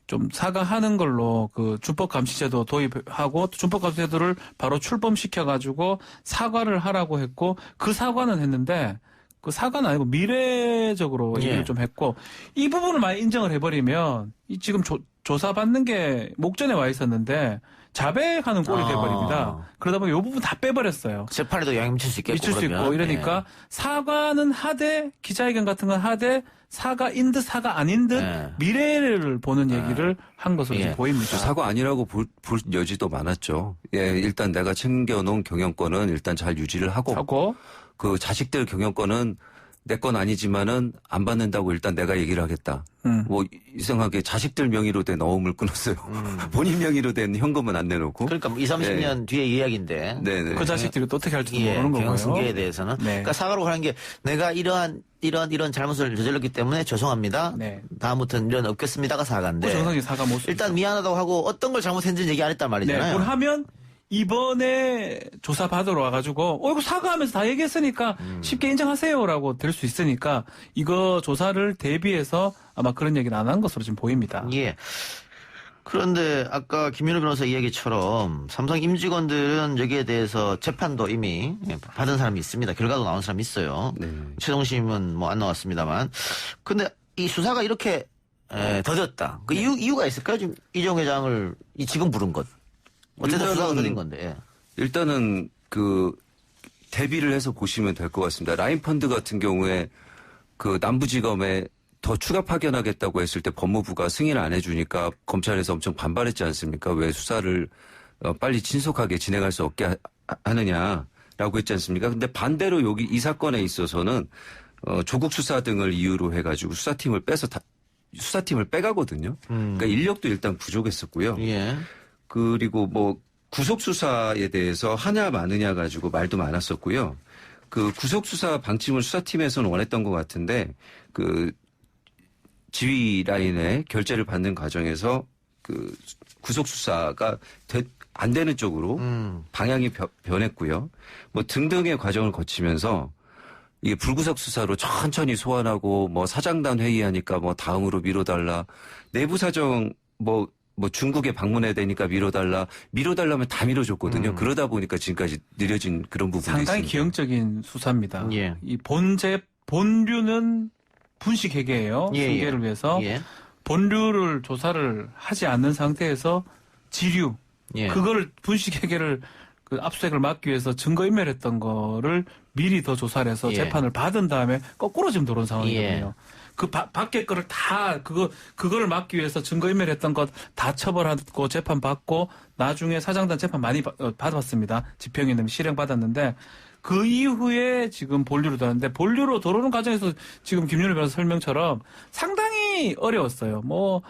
좀 사과하는 걸로 그 준법감시제도 도입하고 준법감시제도를 바로 출범시켜가지고 사과를 하라고 했고 그 사과는 했는데 그 사과는 아니고 미래적으로 얘기를 좀 했고 이 부분을 많이 인정을 해버리면 지금 조사받는 게 목전에 와 있었는데 자백하는 꼴이 돼버립니다. 그러다 보니 이 부분 다 빼버렸어요. 재판에도 영향 미칠 수 있겠고. 미칠 수 있고 이러니까 사과는 하되 기자회견 같은 건 하되 사과인 듯 사과 아닌 듯 미래를 보는 얘기를 한 것으로 지금 보입니다. 사과 아니라고 볼 여지도 많았죠. 일단 내가 챙겨놓은 경영권은 일단 잘 유지를 하고 그 자식들 경영권은 내 건 아니지만은 안 받는다고 일단 내가 얘기를 하겠다. 뭐 이상하게 자식들 명의로 된 어음을 끊었어요. 본인 명의로 된 현금은 안 내놓고. 그러니까 20, 30년 뒤의 이야기인데. 그 자식들이 또 어떻게 할지도 모르는 거고요. 경영 승계에 대해서는. 그러니까 사과로 하는 게 내가 이런 잘못을 저질렀기 때문에 죄송합니다. 다음부터는 이런 없겠습니다가 사과인데. 정상적인 사과 모습. 일단 미안하다고 하고 어떤 걸 잘못했는지 얘기 안 했단 말이잖아요. 그걸 하면 이번에 조사 받으러 와가지고 이거 사과하면서 다 얘기했으니까 쉽게 인정하세요라고 될 수 있으니까 이거 조사를 대비해서 아마 그런 얘기는 안 한 것으로 지금 보입니다. 그런데 아까 김윤호 변호사 이야기처럼 삼성 임직원들은 여기에 대해서 재판도 이미 받은 사람이 있습니다. 결과도 나온 사람이 있어요. 최종심은 뭐 안 나왔습니다만. 근데 이 수사가 이렇게 더뎠다. 그 이유가 있을까요? 지금 이재용 회장을 지금 부른 것. 어쨌든 수사가 더딘 건데. 일단은 그 대비를 해서 보시면 될 것 같습니다. 라인펀드 같은 경우에 그 남부지검에 더 추가 파견하겠다고 했을 때 법무부가 승인을 안 해주니까 검찰에서 엄청 반발했지 않습니까? 왜 수사를 빨리 신속하게 진행할 수 없게 하느냐라고 했지 않습니까? 근데 반대로 이 사건에 있어서는 조국 수사 등을 이유로 해가지고 수사팀을 빼가거든요. 그러니까 인력도 일단 부족했었고요. 그리고 뭐 구속수사에 대해서 하냐 마느냐 가지고 말도 많았었고요. 그 구속수사 방침을 수사팀에서는 원했던 것 같은데 그 지휘 라인의 결재를 받는 과정에서 그 구속수사가 안 되는 쪽으로 방향이 변했고요. 뭐 등등의 과정을 거치면서 이게 불구속 수사로 천천히 소환하고 뭐 사장단 회의하니까 뭐 다음으로 미뤄달라. 내부 사정 뭐 중국에 방문해야 되니까 미뤄달라면 다 미뤄줬거든요. 그러다 보니까 지금까지 느려진 그런 부분이 상당히 있습니다. 기형적인 수사입니다. 이 본류는 분식회계예요. 예, 승계를 예. 위해서. 예. 본류를 조사를 하지 않는 상태에서 지류, 예. 그거를 분식회계를 그 압수수색을 막기 위해서 증거인멸했던 거를 미리 더 조사를 해서 예. 재판을 받은 다음에 거꾸로 지금 들어온 상황이거든요. 예. 그 밖에 거를 다 그거를 막기 위해서 증거인멸했던 것 다 처벌하고 재판 받고 나중에 사장단 재판 많이 받았습니다. 집행유예 실형 받았는데 그 이후에 지금 본류로 들어왔는데 본류로 들어오는 과정에서 지금 김윤희 변호사 설명처럼 상당히 어려웠어요. 뭐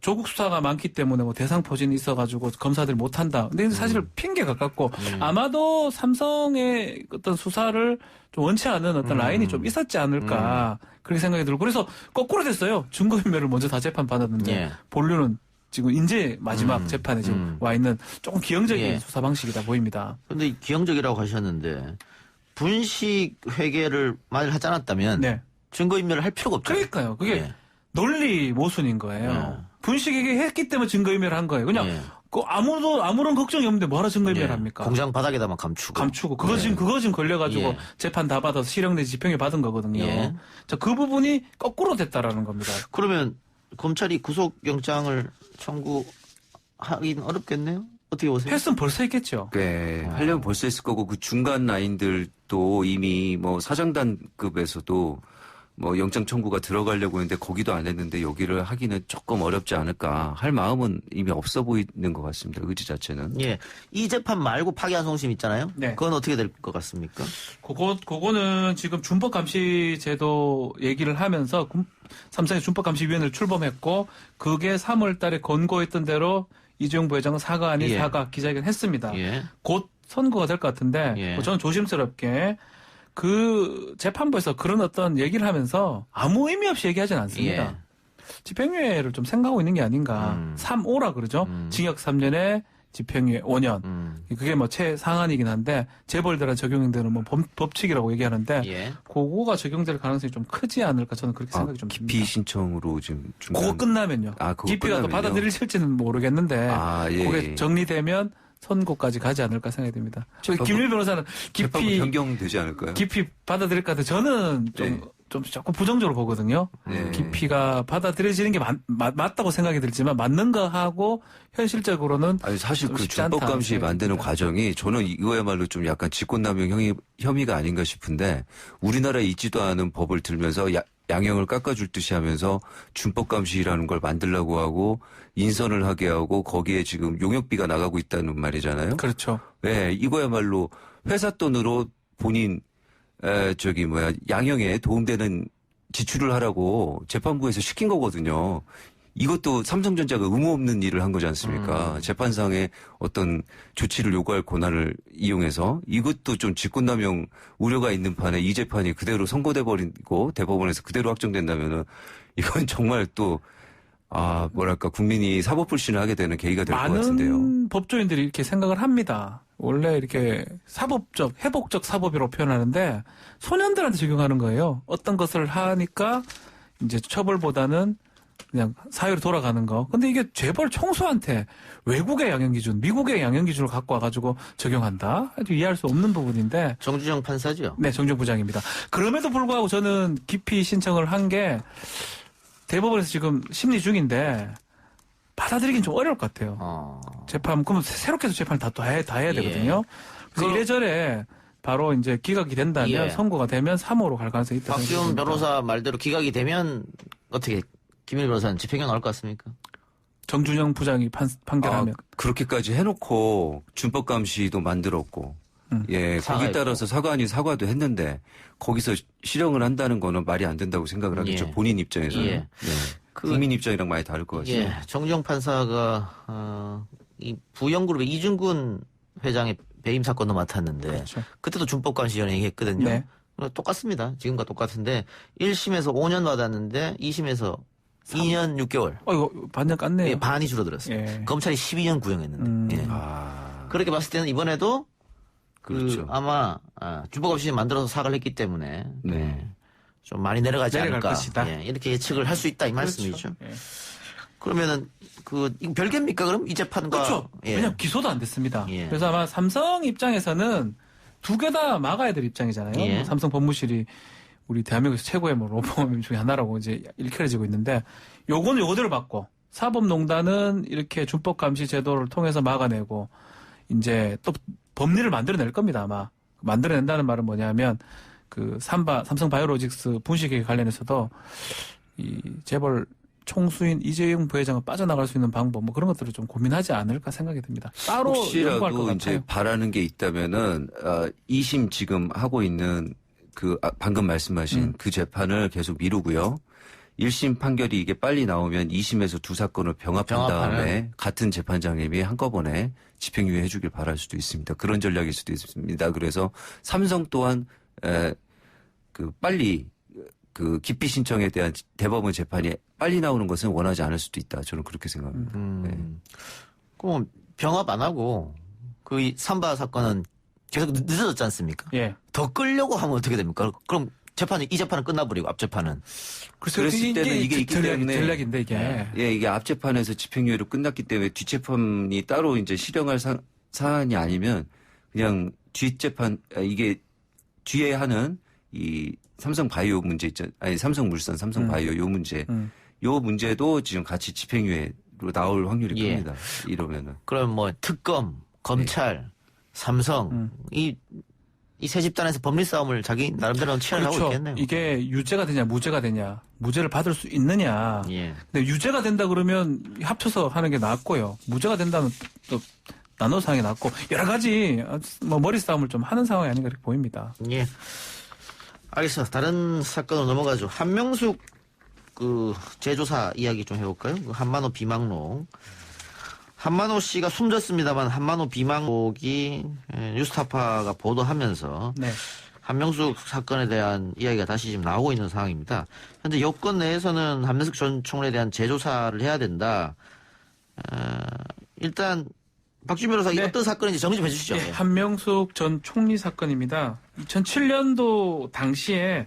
조국 수사가 많기 때문에 뭐 대상포진이 있어가지고 검사들이 못한다. 근데 사실 핑계 가깝고 아마도 삼성의 어떤 수사를 좀 원치 않은 어떤 라인이 좀 있었지 않을까 그렇게 생각이 들고 그래서 거꾸로 됐어요. 증거인멸을 먼저 다 재판 받았는데 예. 본류는 지금 이제 마지막 재판에 지금 와 있는 조금 기형적인 예. 수사 방식이다 보입니다. 그런데 기형적이라고 하셨는데 분식 회계를 만일 하지 않았다면 네. 증거인멸을 할 필요가 없죠. 그러니까요. 그게 예. 논리 모순인 거예요. 분식회계 했기 때문에 증거인멸을 한 거예요. 그냥 그 아무런 걱정이 없는데 뭐하러 증거인멸을 합니까? 공장 바닥에다만 감추고. 그거 지금 걸려가지고 예. 재판 다 받아서 실형 내지 집행유예 받은 거거든요. 예. 자, 그 부분이 거꾸로 됐다라는 겁니다. 그러면 검찰이 구속영장을 청구하긴 어렵겠네요. 어떻게 보세요? 했으면 벌써 했겠죠. 네, 하려면 벌써 했을 거고 그 중간 라인들도 이미 뭐 사장단급에서도 뭐 영장 청구가 들어가려고 했는데 거기도 안 했는데 여기를 하기는 조금 어렵지 않을까 할 마음은 이미 없어 보이는 것 같습니다. 의지 자체는. 예. 이 재판 말고 파기환송심 있잖아요. 네. 그건 어떻게 될 것 같습니까? 그거는 지금 준법감시제도 얘기를 하면서 삼성의 준법감시위원회를 출범했고 그게 3월 달에 권고했던 대로 이재용 부회장은 사과 아닌 예. 사과 기자회견 했습니다. 예. 곧 선고가 될 것 같은데 예. 저는 조심스럽게 그 재판부에서 그런 어떤 얘기를 하면서 아무 의미 없이 얘기하지는 않습니다. 예. 집행유예를 좀 생각하고 있는 게 아닌가. 3-5라 그러죠. 징역 3년에 집행유예 5년. 그게 뭐 최상한이긴 한데 재벌들한 적용되는 뭐 법칙이라고 얘기하는데 예. 그거가 적용될 가능성이 좀 크지 않을까 저는 그렇게 생각이 좀 듭니다. 기피 신청으로 지금 그거 끝나면요. 그거 기피가 또 끝나면요? 받아들일지는 모르겠는데 예, 그게 예. 정리되면 선고까지 가지 않을까 생각이 듭니다. 김윤희 변호사는 재판부 기피 변경되지 않을까요? 깊이 받아들일 것 같아요. 저는 좀 조금 부정적으로 보거든요. 깊이가 받아들여지는 게 맞다고 생각이 들지만 맞는 거 하고 현실적으로는 아니 사실 그 쉽지 않다 준법감시 생각이 만드는 듭니다. 과정이 저는 이거야말로 좀 약간 직권남용 혐의가 아닌가 싶은데 우리나라에 있지도 않은 법을 들면서 양형을 깎아줄 듯이 하면서 준법감시라는 걸 만들려고 하고 인선을 하게 하고 거기에 지금 용역비가 나가고 있다는 말이잖아요. 그렇죠. 네, 이거야말로 회사 돈으로 본인 양형에 도움되는 지출을 하라고 재판부에서 시킨 거거든요. 이것도 삼성전자가 의무 없는 일을 한 거지 않습니까? 재판상의 어떤 조치를 요구할 권한을 이용해서 이것도 좀 직권남용 우려가 있는 판에 이 재판이 그대로 선고돼 버리고 대법원에서 그대로 확정된다면은 이건 정말 또 국민이 사법불신을 하게 되는 계기가 될 것 같은데요. 많은 법조인들이 이렇게 생각을 합니다. 원래 이렇게 회복적 사법이라고 표현하는데 소년들한테 적용하는 거예요. 어떤 것을 하니까 이제 처벌보다는 그냥 사회로 돌아가는 거. 근데 이게 재벌 총수한테 외국의 양형 기준, 미국의 양형 기준을 갖고 와가지고 적용한다? 아주 이해할 수 없는 부분인데. 정주영 판사죠? 네, 정주영 부장입니다. 그럼에도 불구하고 저는 기피 신청을 한 게 대법원에서 지금 심리 중인데 받아들이긴 좀 어려울 것 같아요. 재판, 그러면 새롭게 해서 재판을 다 해야 되거든요. 그래서 이래저래 바로 이제 기각이 된다면 선고가 되면 3호로 갈 가능성이 있다. 박지원 변호사 말대로 기각이 되면 어떻게 김윤희 변호사는 집행유예 나올 것 같습니까? 정준영 부장이 판결하면 그렇게까지 해놓고 준법감시도 만들었고 거기에 따라서 사과 아닌 사과도 했는데 거기서 실형을 한다는 거는 말이 안 된다고 생각을 하겠죠. 본인 입장에서는. 국민 입장이랑 많이 다를 것 같습니다. 정주영 판사가 이 부영그룹의 이준근 회장의 배임 사건도 맡았는데 그때도 준법감시위원회 얘기했거든요. 네. 똑같습니다. 지금과 똑같은데 1심에서 5년 받았는데 2심에서 2년 6개월. 이거 반년 깠네요. 예, 반이 줄어들었어요. 검찰이 12년 구형했는데. 그렇게 봤을 때는 이번에도 그렇죠. 아마 준법감시 만들어서 사과를 했기 때문에 좀 많이 내려가지 않을까. 것이다. 이렇게 예측을 할 수 있다 이 말씀이죠. 그러면은 이거 별개입니까? 그럼 이 재판과 그렇죠. 왜냐면 기소도 안 됐습니다. 그래서 아마 삼성 입장에서는 두 개 다 막아야 될 입장이잖아요. 삼성 법무실이 우리 대한민국에서 최고의 뭐 로펌 중에 하나라고 이제 일컬어지고 있는데 요거는 요거대로 받고 사법농단은 이렇게 준법 감시 제도를 통해서 막아내고 이제 또 법리를 만들어낼 겁니다 아마. 만들어낸다는 말은 뭐냐면 그 삼성 바이오로직스 분식회계 관련해서도 이 재벌 총수인 이재용 부회장은 빠져나갈 수 있는 방법 뭐 그런 것들을 좀 고민하지 않을까 생각이 듭니다. 따로 연구할 것 혹시라도 이제 같아요. 바라는 게 있다면은 2심 지금 하고 있는 그 방금 말씀하신 그 재판을 계속 미루고요. 1심 판결이 이게 빨리 나오면 2심에서 두 사건을 병합한 다음에 같은 재판장님이 한꺼번에 집행유예 해주길 바랄 수도 있습니다. 그런 전략일 수도 있습니다. 그래서 삼성 또한 그 빨리 그 기피 신청에 대한 대법원 재판이 빨리 나오는 것은 원하지 않을 수도 있다. 저는 그렇게 생각합니다. 네. 그럼 병합 안 하고 그 삼바 사건은 계속 늦어졌지 않습니까? 예. 더 끌려고 하면 어떻게 됩니까? 그럼 이 재판은 끝나버리고 앞 재판은. 그랬을 때는 이게 있기 때문에 전략인데 이게. 예, 이게 앞 재판에서 집행유예로 끝났기 때문에 뒷 재판이 따로 이제 실행할 사안이 아니면 그냥 뒷 재판 이게 뒤에 하는 이 삼성 바이오 문제 삼성물산, 삼성 바이오 요 문제, 요 문제도 지금 같이 집행유예로 나올 확률이 큽니다. 이러면은. 그럼 뭐 특검, 검찰, 삼성 이 세 집단에서 법리 싸움을 자기 나름대로 치열하게 그렇죠. 하고 있겠네요. 이게 유죄가 되냐 무죄가 되냐 무죄를 받을 수 있느냐. 예. 근데 유죄가 된다 그러면 합쳐서 하는 게 낫고요. 무죄가 된다면 또 나눠서 하는 게 낫고 여러 가지 뭐 머리 싸움을 좀 하는 상황이 아닌가 이렇게 보입니다. 예. 알겠습니다. 다른 사건으로 넘어가죠. 한명숙 그 제조사 이야기 좀 해볼까요? 그 한만호 비망록. 한만호 씨가 숨졌습니다만 한만호 비망록이 뉴스타파가 보도하면서 한명숙 사건에 대한 이야기가 다시 지금 나오고 있는 상황입니다. 현재 여권 내에서는 한명숙 전 총리에 대한 재조사를 해야 된다. 일단 박준 변호사 어떤 사건인지 정리 좀 해주시죠. 네, 한명숙 전 총리 사건입니다. 2007년도 당시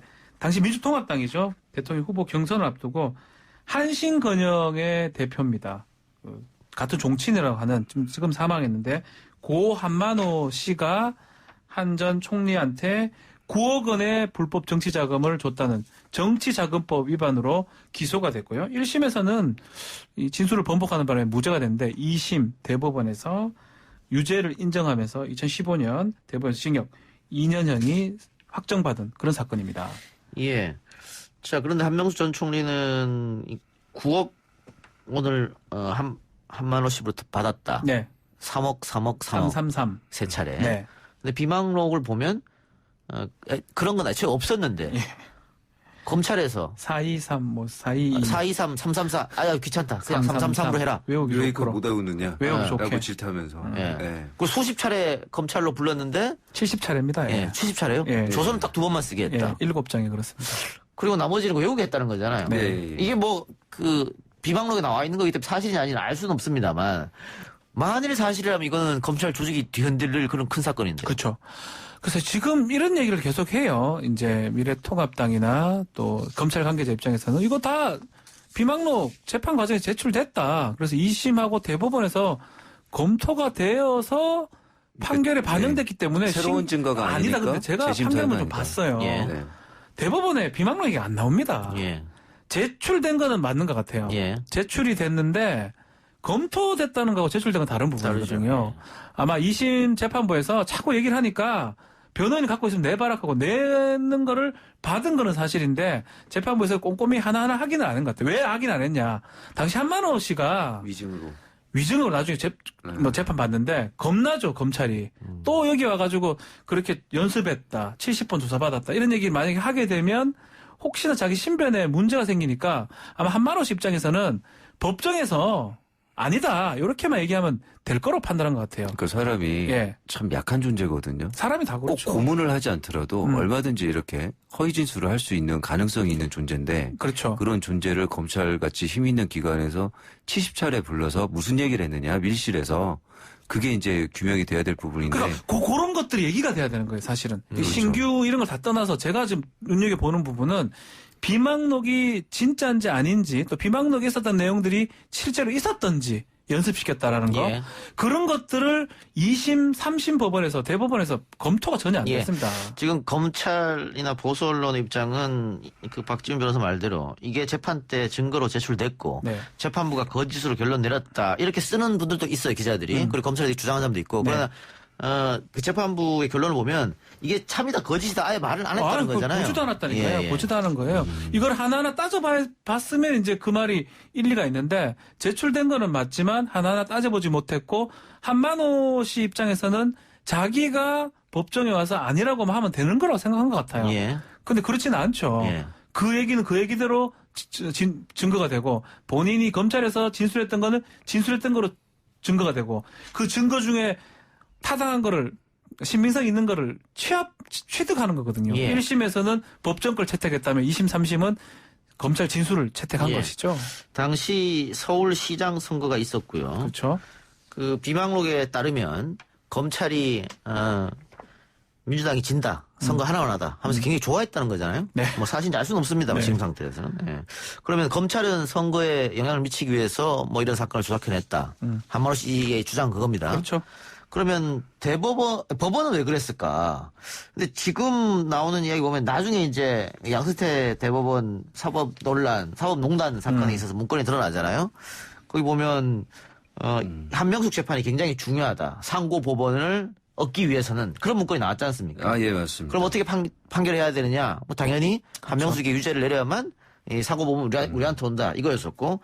민주통합당이죠. 대통령 후보 경선을 앞두고 한신건영의 대표입니다. 같은 종친이라고 하는 지금 사망했는데 고 한만호 씨가 한 전 총리한테 9억 원의 불법 정치자금을 줬다는 정치자금법 위반으로 기소가 됐고요. 1심에서는 이 진술을 번복하는 바람에 무죄가 됐는데 2심 대법원에서 유죄를 인정하면서 2015년 대법원에서 징역 2년형이 확정받은 그런 사건입니다. 예. 자, 그런데 한명숙 전 총리는 9억 원을 한만호 씨부터 받았다. 네. 3억. 333. 세 차례. 네. 근데 비망록을 보면 그런 건 애초에 없었는데 검찰에서 423 423 334 귀찮다. 그냥 333으로 해라. 외우기 왜 그거 못 외우느냐? 외우기 좋게. 라고 질타하면서. 그 수십 차례 검찰로 불렀는데 70차례입니다. 예. 70차례요? 예. 조선은 딱 2번만 쓰게 했다. 7장이 그렇습니다. 그리고 나머지는 외우게 했다는 거잖아요. 네. 이게 뭐 비망록에 나와 있는 거기 때문에 사실이 아닌지 알 수는 없습니다만 만일 사실이라면 이거는 검찰 조직이 뒤흔들릴 그런 큰 사건인데. 그렇죠. 그래서 지금 이런 얘기를 계속 해요. 이제 미래통합당이나 또 검찰 관계자 입장에서는 이거 다 비망록 재판 과정에 제출됐다. 그래서 2심하고 대법원에서 검토가 되어서 판결에 반영됐기 때문에 새로운 증거가 아니다. 근데 제가 판결문 좀 봤어요. 예. 대법원에 비망록이 안 나옵니다. 예. 제출된 거는 맞는 것 같아요. 예. 제출이 됐는데 검토됐다는 거하고 제출된 건 다른 부분이거든요. 아마 2심 재판부에서 자꾸 얘기를 하니까 변호인이 갖고 있으면 내바라하고 내는 거를 받은 거는 사실인데 재판부에서 꼼꼼히 하나하나 확인을 안 한 것 같아요. 왜 확인 안 했냐. 당시 한만호 씨가 위증으로 나중에 재판 받는데 겁나죠, 검찰이. 또 여기 와가지고 그렇게 연습했다. 70번 조사받았다. 이런 얘기를 만약에 하게 되면 혹시나 자기 신변에 문제가 생기니까 아마 한만호 씨 입장에서는 법정에서 아니다. 이렇게만 얘기하면 될 거로 판단한 것 같아요. 그 사람이 참 약한 존재거든요. 사람이 다 그렇죠. 꼭 고문을 하지 않더라도 얼마든지 이렇게 허위 진술을 할 수 있는 가능성이 있는 존재인데 그렇죠. 그런 존재를 검찰같이 힘 있는 기관에서 70차례 불러서 무슨 얘기를 했느냐 밀실에서 그게 이제 규명이 돼야 될 부분인데. 그러니까 그런 것들이 얘기가 돼야 되는 거예요, 사실은. 그렇죠. 신규 이런 걸 다 떠나서 제가 지금 눈여겨보는 부분은 비망록이 진짜인지 아닌지 또 비망록에 있었던 내용들이 실제로 있었던지 연습시켰다라는 거. 예. 그런 것들을 2심, 3심 법원에서 대법원에서 검토가 전혀 안 예. 됐습니다. 지금 검찰이나 보수 언론의 입장은 그 박지훈 변호사 말대로 이게 재판 때 증거로 제출됐고 네. 재판부가 거짓으로 결론 내렸다 이렇게 쓰는 분들도 있어요, 기자들이. 그리고 검찰이 주장하는 사람도 있고. 네. 그러나 그 재판부의 결론을 보면 이게 참이다 거짓이다 아예 말을 안 했다는 거잖아요. 보지도 않았다니까요. 예. 보지도 않은 거예요. 이걸 하나하나 따져봤으면 이제 그 말이 일리가 있는데 제출된 거는 맞지만 하나하나 따져보지 못했고 한만호 씨 입장에서는 자기가 법정에 와서 아니라고만 하면 되는 거라고 생각한 것 같아요. 예. 근데 그렇지는 않죠. 예. 그 얘기는 그 얘기대로 증거가 되고 본인이 검찰에서 진술했던 거는 진술했던 거로 증거가 되고 그 증거 중에 타당한 거를 신빙성 있는 거를 취득하는 거거든요. 예. 1심에서는 법정 걸 채택했다면 2심, 3심은 검찰 진술을 채택한 예. 것이죠. 당시 서울시장 선거가 있었고요. 그렇죠. 그 비방록에 따르면 검찰이 민주당이 진다. 선거 하나만 하다 하면서 굉장히 좋아했다는 거잖아요. 네. 뭐 사실인지 알 수는 없습니다만 네. 지금 상태에서는. 예. 그러면 검찰은 선거에 영향을 미치기 위해서 뭐 이런 사건을 조작해냈다. 한만호 씨의 주장 그겁니다. 그렇죠. 그러면 법원은 왜 그랬을까? 근데 지금 나오는 이야기 보면 나중에 이제 양승태 대법원 사법농단 사건에 있어서 문건이 드러나잖아요. 거기 보면 한명숙 재판이 굉장히 중요하다. 상고 법원을 얻기 위해서는 그런 문건이 나왔지 않습니까? 아, 예, 맞습니다. 그럼 어떻게 판결해야 되느냐? 뭐 당연히 한명숙이 유죄를 내려야만 이 상고 법원 우리한테 온다. 이거였었고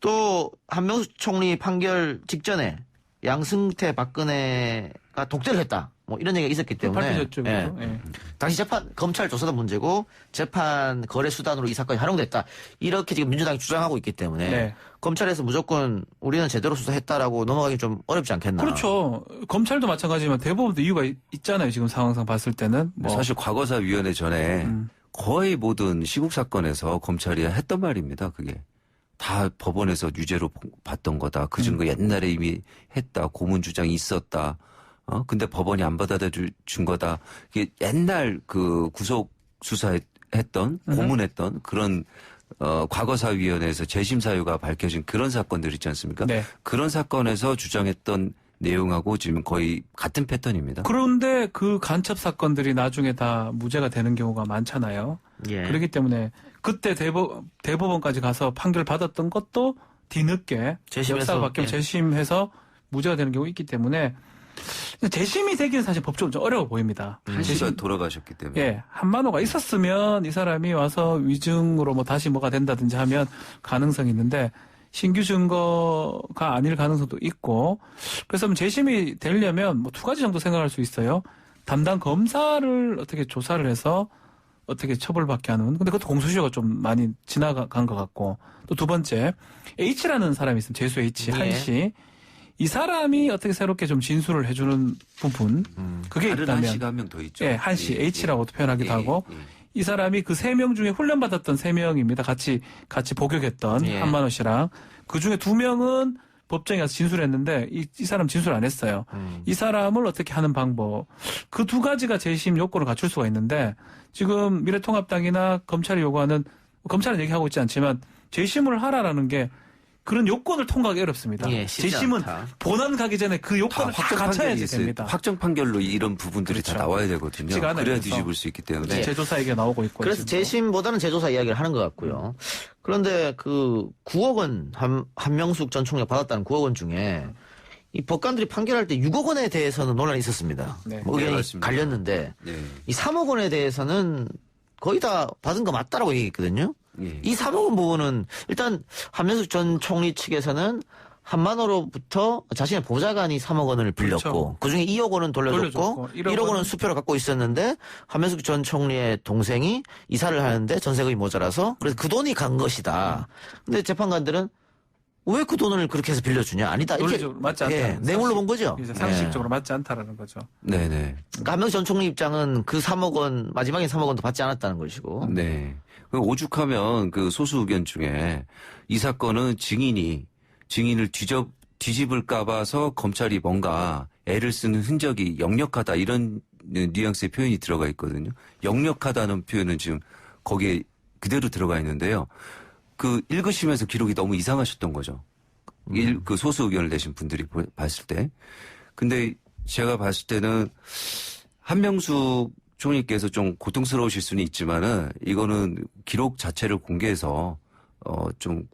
또 한명숙 총리 판결 직전에 양승태 박근혜가 독재를 했다. 뭐 이런 얘기가 있었기 때문에 밝혀졌죠. 예. 예. 당시 검찰 조사도 문제고 재판 거래 수단으로 이 사건이 활용됐다. 이렇게 지금 민주당이 주장하고 있기 때문에 네. 검찰에서 무조건 우리는 제대로 수사했다라고 넘어가기 좀 어렵지 않겠나. 그렇죠. 검찰도 마찬가지지만 대법원도 이유가 있잖아요. 지금 상황상 봤을 때는. 뭐. 사실 과거사위원회 전에 거의 모든 시국 사건에서 검찰이 했던 말입니다. 그게. 다 법원에서 유죄로 봤던 거다. 그 증거 옛날에 이미 했다. 고문 주장이 있었다. 근데 법원이 안 받아준 거다. 이게 옛날 그 구속 수사했던 고문했던 그런 과거사위원회에서 재심 사유가 밝혀진 그런 사건들 있지 않습니까? 네. 그런 사건에서 주장했던 내용하고 지금 거의 같은 패턴입니다. 그런데 그 간첩 사건들이 나중에 다 무죄가 되는 경우가 많잖아요. 예. 그렇기 때문에 그때 대법원까지 가서 판결 받았던 것도 뒤늦게 역사가 바뀌면 재심해서 무죄가 되는 경우 있기 때문에 재심이 되기는 사실 법적으로 좀 어려워 보입니다. 한 씨가 돌아가셨기 때문에. 예, 한만호가 있었으면 이 사람이 와서 위증으로 뭐 다시 뭐가 된다든지 하면 가능성이 있는데 신규 증거가 아닐 가능성도 있고 그래서 재심이 되려면 뭐 두 가지 정도 생각할 수 있어요. 담당 검사를 어떻게 조사를 해서 어떻게 처벌받게 하는. 근데 그것도 공소시효가 좀 많이 지나간 것 같고 또 두 번째 H라는 사람이 있으면 재수 H 한 씨. 이 사람이 어떻게 새롭게 좀 진술을 해주는 부분 그게 다른 있다면 한 씨가 한 명 더 있죠. 예, 한 씨 H라고도 표현하기도 하고 이 사람이 그 3명 중에 훈련받았던 3명입니다. 같이 복역했던 한만호 씨랑 그 중에 2명은 법정에 가서 진술했는데 이 사람 진술 안 했어요. 이 사람을 어떻게 하는 방법 그 두 가지가 재심 요건을 갖출 수가 있는데 지금 미래통합당이나 검찰이 요구하는 검찰은 얘기하고 있지 않지만 재심을 하라라는 게 그런 요건을 통과하기 어렵습니다. 예, 재심은 않다. 본안 가기 전에 그 요건을 다 갖춰야지 됩니다. 확정 판결로 이런 부분들이 그렇죠. 다 나와야 되거든요. 그래야 뒤집을 수 있기 때문에. 네. 제조사 얘기가 나오고 있고. 그래서 재심보다는 재조사 이야기를 하는 것 같고요. 그런데 그 9억 원 한명숙 전 총리가 받았다는 9억 원 중에 이 법관들이 판결할 때 6억 원에 대해서는 논란이 있었습니다. 네. 뭐 의견이 맞습니다. 갈렸는데 네. 이 3억 원에 대해서는 거의 다 받은 거 맞다라고 얘기했거든요. 예. 이 3억 원 부분은 일단 한명숙 전 총리 측에서는 한만호로부터 자신의 보좌관이 3억 원을 빌렸고 그렇죠. 그중에 2억 원은 돌려줬고 1억 원은 수표로 갖고 있었는데 한명숙 전 총리의 동생이 이사를 하는데 전세금이 모자라서 그래서 그 돈이 간 것이다. 근데 재판관들은 왜 그 돈을 그렇게 해서 빌려주냐? 아니다. 이렇게 논리적으로 맞지 않다. 뇌물로 본 거죠. 상식적으로 맞지 않다라는 거죠. 네네. 그러니까 한명숙 전 총리 입장은 그 3억 원 마지막에 3억 원도 받지 않았다는 것이고. 네. 오죽하면 그 소수 의견 중에 이 사건은 증인을 뒤집을까 봐서 검찰이 뭔가 애를 쓰는 흔적이 역력하다 이런 뉘앙스의 표현이 들어가 있거든요. 역력하다는 표현은 지금 거기에 그대로 들어가 있는데요. 그 읽으시면서 기록이 너무 이상하셨던 거죠. 그 소수 의견을 내신 분들이 봤을 때. 근데 제가 봤을 때는 한명숙 총리께서 좀 고통스러우실 수는 있지만은 이거는 기록 자체를 공개해서 좀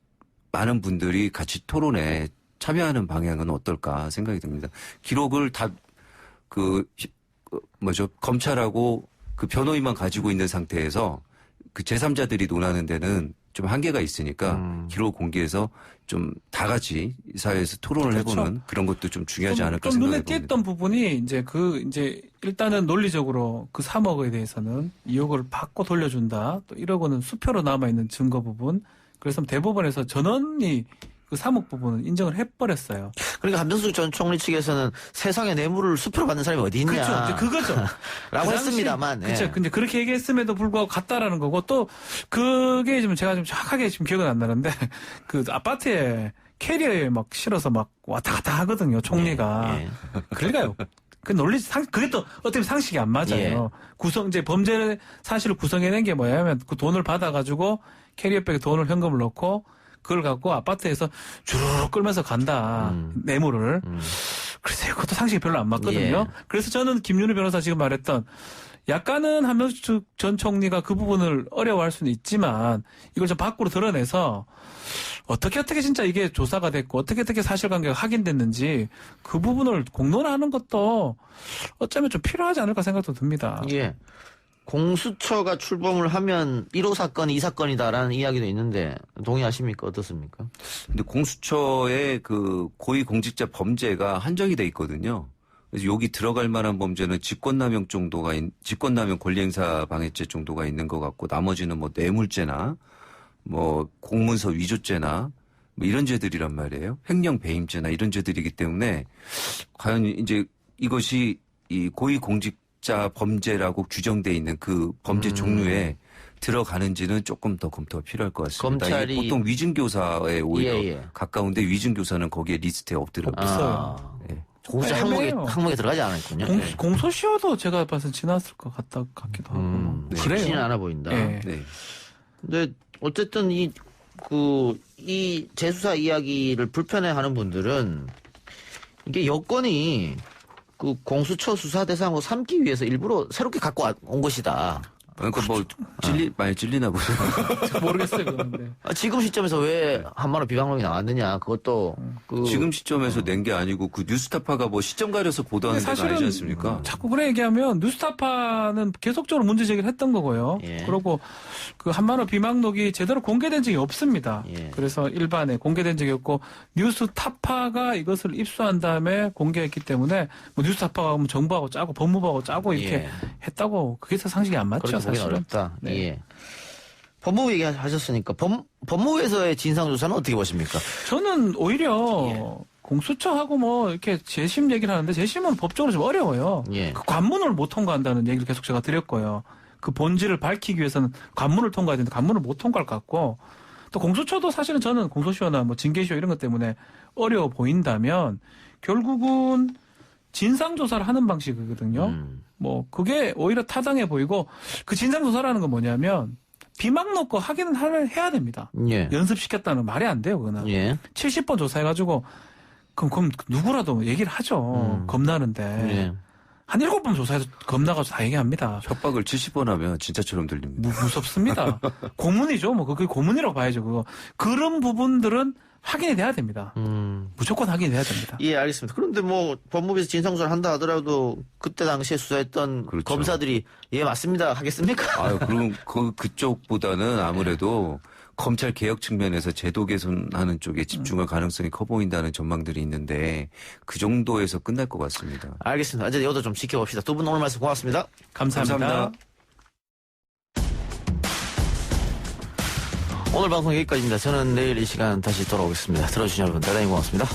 많은 분들이 같이 토론에 참여하는 방향은 어떨까 생각이 듭니다. 기록을 다 검찰하고 그 변호인만 가지고 있는 상태에서 그 제3자들이 논하는 데는 좀 한계가 있으니까 기록 공개해서 좀 다 같이 사회에서 토론을 그렇죠. 해보는 그런 것도 좀 중요하지 않을까 좀 생각해 눈에 봅니다. 띄었던 부분이 이제 일단은 논리적으로 그 3억에 대해서는 2억을 받고 돌려준다. 또 1억은 수표로 남아있는 증거 부분. 그래서 대법원에서 전원이 그 3억 부분은 인정을 해버렸어요. 그러니까 한명숙 전 총리 측에서는 세상에 뇌물을 수표로 받는 사람이 어디 있냐. 그렇죠. 이제 그거죠. 라고 그 당시, 했습니다만. 그렇죠. 근데 그렇게 얘기했음에도 불구하고 갔다라는 거고 또 그게 지금 제가 좀 정확하게 지금 기억은 안 나는데 그 아파트에 캐리어에 막 실어서 막 왔다 갔다 하거든요. 총리가. 예. 그러니까요. 그 논리 그게 또 어떻게 상식이 안 맞아요. 이제 범죄 사실을 구성해낸 게 뭐냐면 그 돈을 받아가지고 캐리어백에 돈을 현금을 넣고 그걸 갖고 아파트에서 주르륵 끌면서 간다. 뇌물을. 글쎄요. 그것도 상식이 별로 안 맞거든요. 예. 그래서 저는 김윤희 변호사 지금 말했던 약간은 한명숙 전 총리가 그 부분을 어려워할 수는 있지만 이걸 좀 밖으로 드러내서 어떻게 진짜 이게 조사가 됐고 어떻게 사실관계가 확인됐는지 그 부분을 공론화하는 것도 어쩌면 좀 필요하지 않을까 생각도 듭니다. 예. 공수처가 출범을 하면 1호 사건, 2사건이다라는 이야기도 있는데 동의하십니까? 어떻습니까? 근데 공수처의 그 고위공직자 범죄가 한정이 돼 있거든요. 그래서 여기 들어갈 만한 범죄는 직권남용 권리행사 방해죄 정도가 있는 것 같고 나머지는 뭐 뇌물죄나 뭐 공문서 위조죄나 뭐 이런 죄들이란 말이에요. 횡령 배임죄나 이런 죄들이기 때문에 과연 이제 이것이 이 고위공직자 범죄라고 규정돼 있는 그 범죄 종류에 들어가는지는 조금 더 검토가 필요할 것 같습니다. 검찰이 보통 위증교사에 오히려 가까운데 위증교사는 거기에 리스트에 없더라고요. 없어요. 네. 공수처 항목에 들어가지 않았군요. 공소시효도 제가 봐서 지났을 것 같기도 하고. 그래요. 쉽지는 않아 보인다. 네. 근데 어쨌든 이 재수사 이야기를 불편해하는 분들은 이게 여권이 그 공수처 수사 대상으로 삼기 위해서 일부러 새롭게 갖고 온 것이다. 그러니까 뭐 많이 찔리나 보죠. 모르겠어요, 그런데. 지금 시점에서 왜 한마로 비방록이 나왔느냐, 그것도 지금 시점에서 낸 게 아니고 그 뉴스타파가 뭐 시점 가려서 보도하는 데가 아니지 않습니까? 자꾸 그래 얘기하면 뉴스타파는 계속적으로 문제 제기를 했던 거고요. 그리고 그 한마로 비방록이 제대로 공개된 적이 없습니다. 그래서 일반에 공개된 적이 없고 뉴스타파가 이것을 입수한 다음에 공개했기 때문에 뭐 뉴스타파가 뭐 정부하고 짜고 법무부하고 짜고 이렇게 했다고 그게 다 상식이 안 맞죠. 보긴 어렵다. 네. 예. 법무부 얘기하셨으니까 법무부에서의 진상조사는 어떻게 보십니까? 저는 오히려 공수처하고 뭐 이렇게 재심 얘기를 하는데 재심은 법적으로 좀 어려워요. 그 관문을 못 통과한다는 얘기를 계속 제가 드렸고요. 그 본질을 밝히기 위해서는 관문을 통과해야 되는데 관문을 못 통과할 것 같고 또 공수처도 사실은 저는 공소시효나 뭐 징계시효 이런 것 때문에 어려워 보인다면 결국은 진상조사를 하는 방식이거든요. 뭐 그게 오히려 타당해 보이고 그 진상조사라는 건 뭐냐면 비막 놓고 확인을 해야 됩니다. 연습시켰다는 말이 안 돼요. 그거는. 70번 조사해가지고 그럼 누구라도 얘기를 하죠. 겁나는데. 한 7번 조사해서 겁나가지고 다 얘기합니다. 협박을 70번 하면 진짜처럼 들립니다. 무섭습니다. 고문이죠. 뭐 그게 고문이라고 봐야죠. 그거. 그런 부분들은 확인이 돼야 됩니다. 무조건 확인이 돼야 됩니다. 예, 알겠습니다. 그런데 뭐 법무부에서 진상조사를 한다 하더라도 그때 당시에 수사했던 검사들이 예 맞습니다 하겠습니까? 아유, 그럼 그쪽보다는 아무래도 검찰 개혁 측면에서 제도 개선하는 쪽에 집중할 가능성이 커 보인다는 전망들이 있는데 그 정도에서 끝날 것 같습니다. 알겠습니다. 이제 이것도 좀 지켜봅시다. 두 분 오늘 말씀 고맙습니다. 감사합니다. 오늘 방송 여기까지입니다. 저는 내일 이 시간 다시 돌아오겠습니다. 들어주신 여러분 대단히 고맙습니다.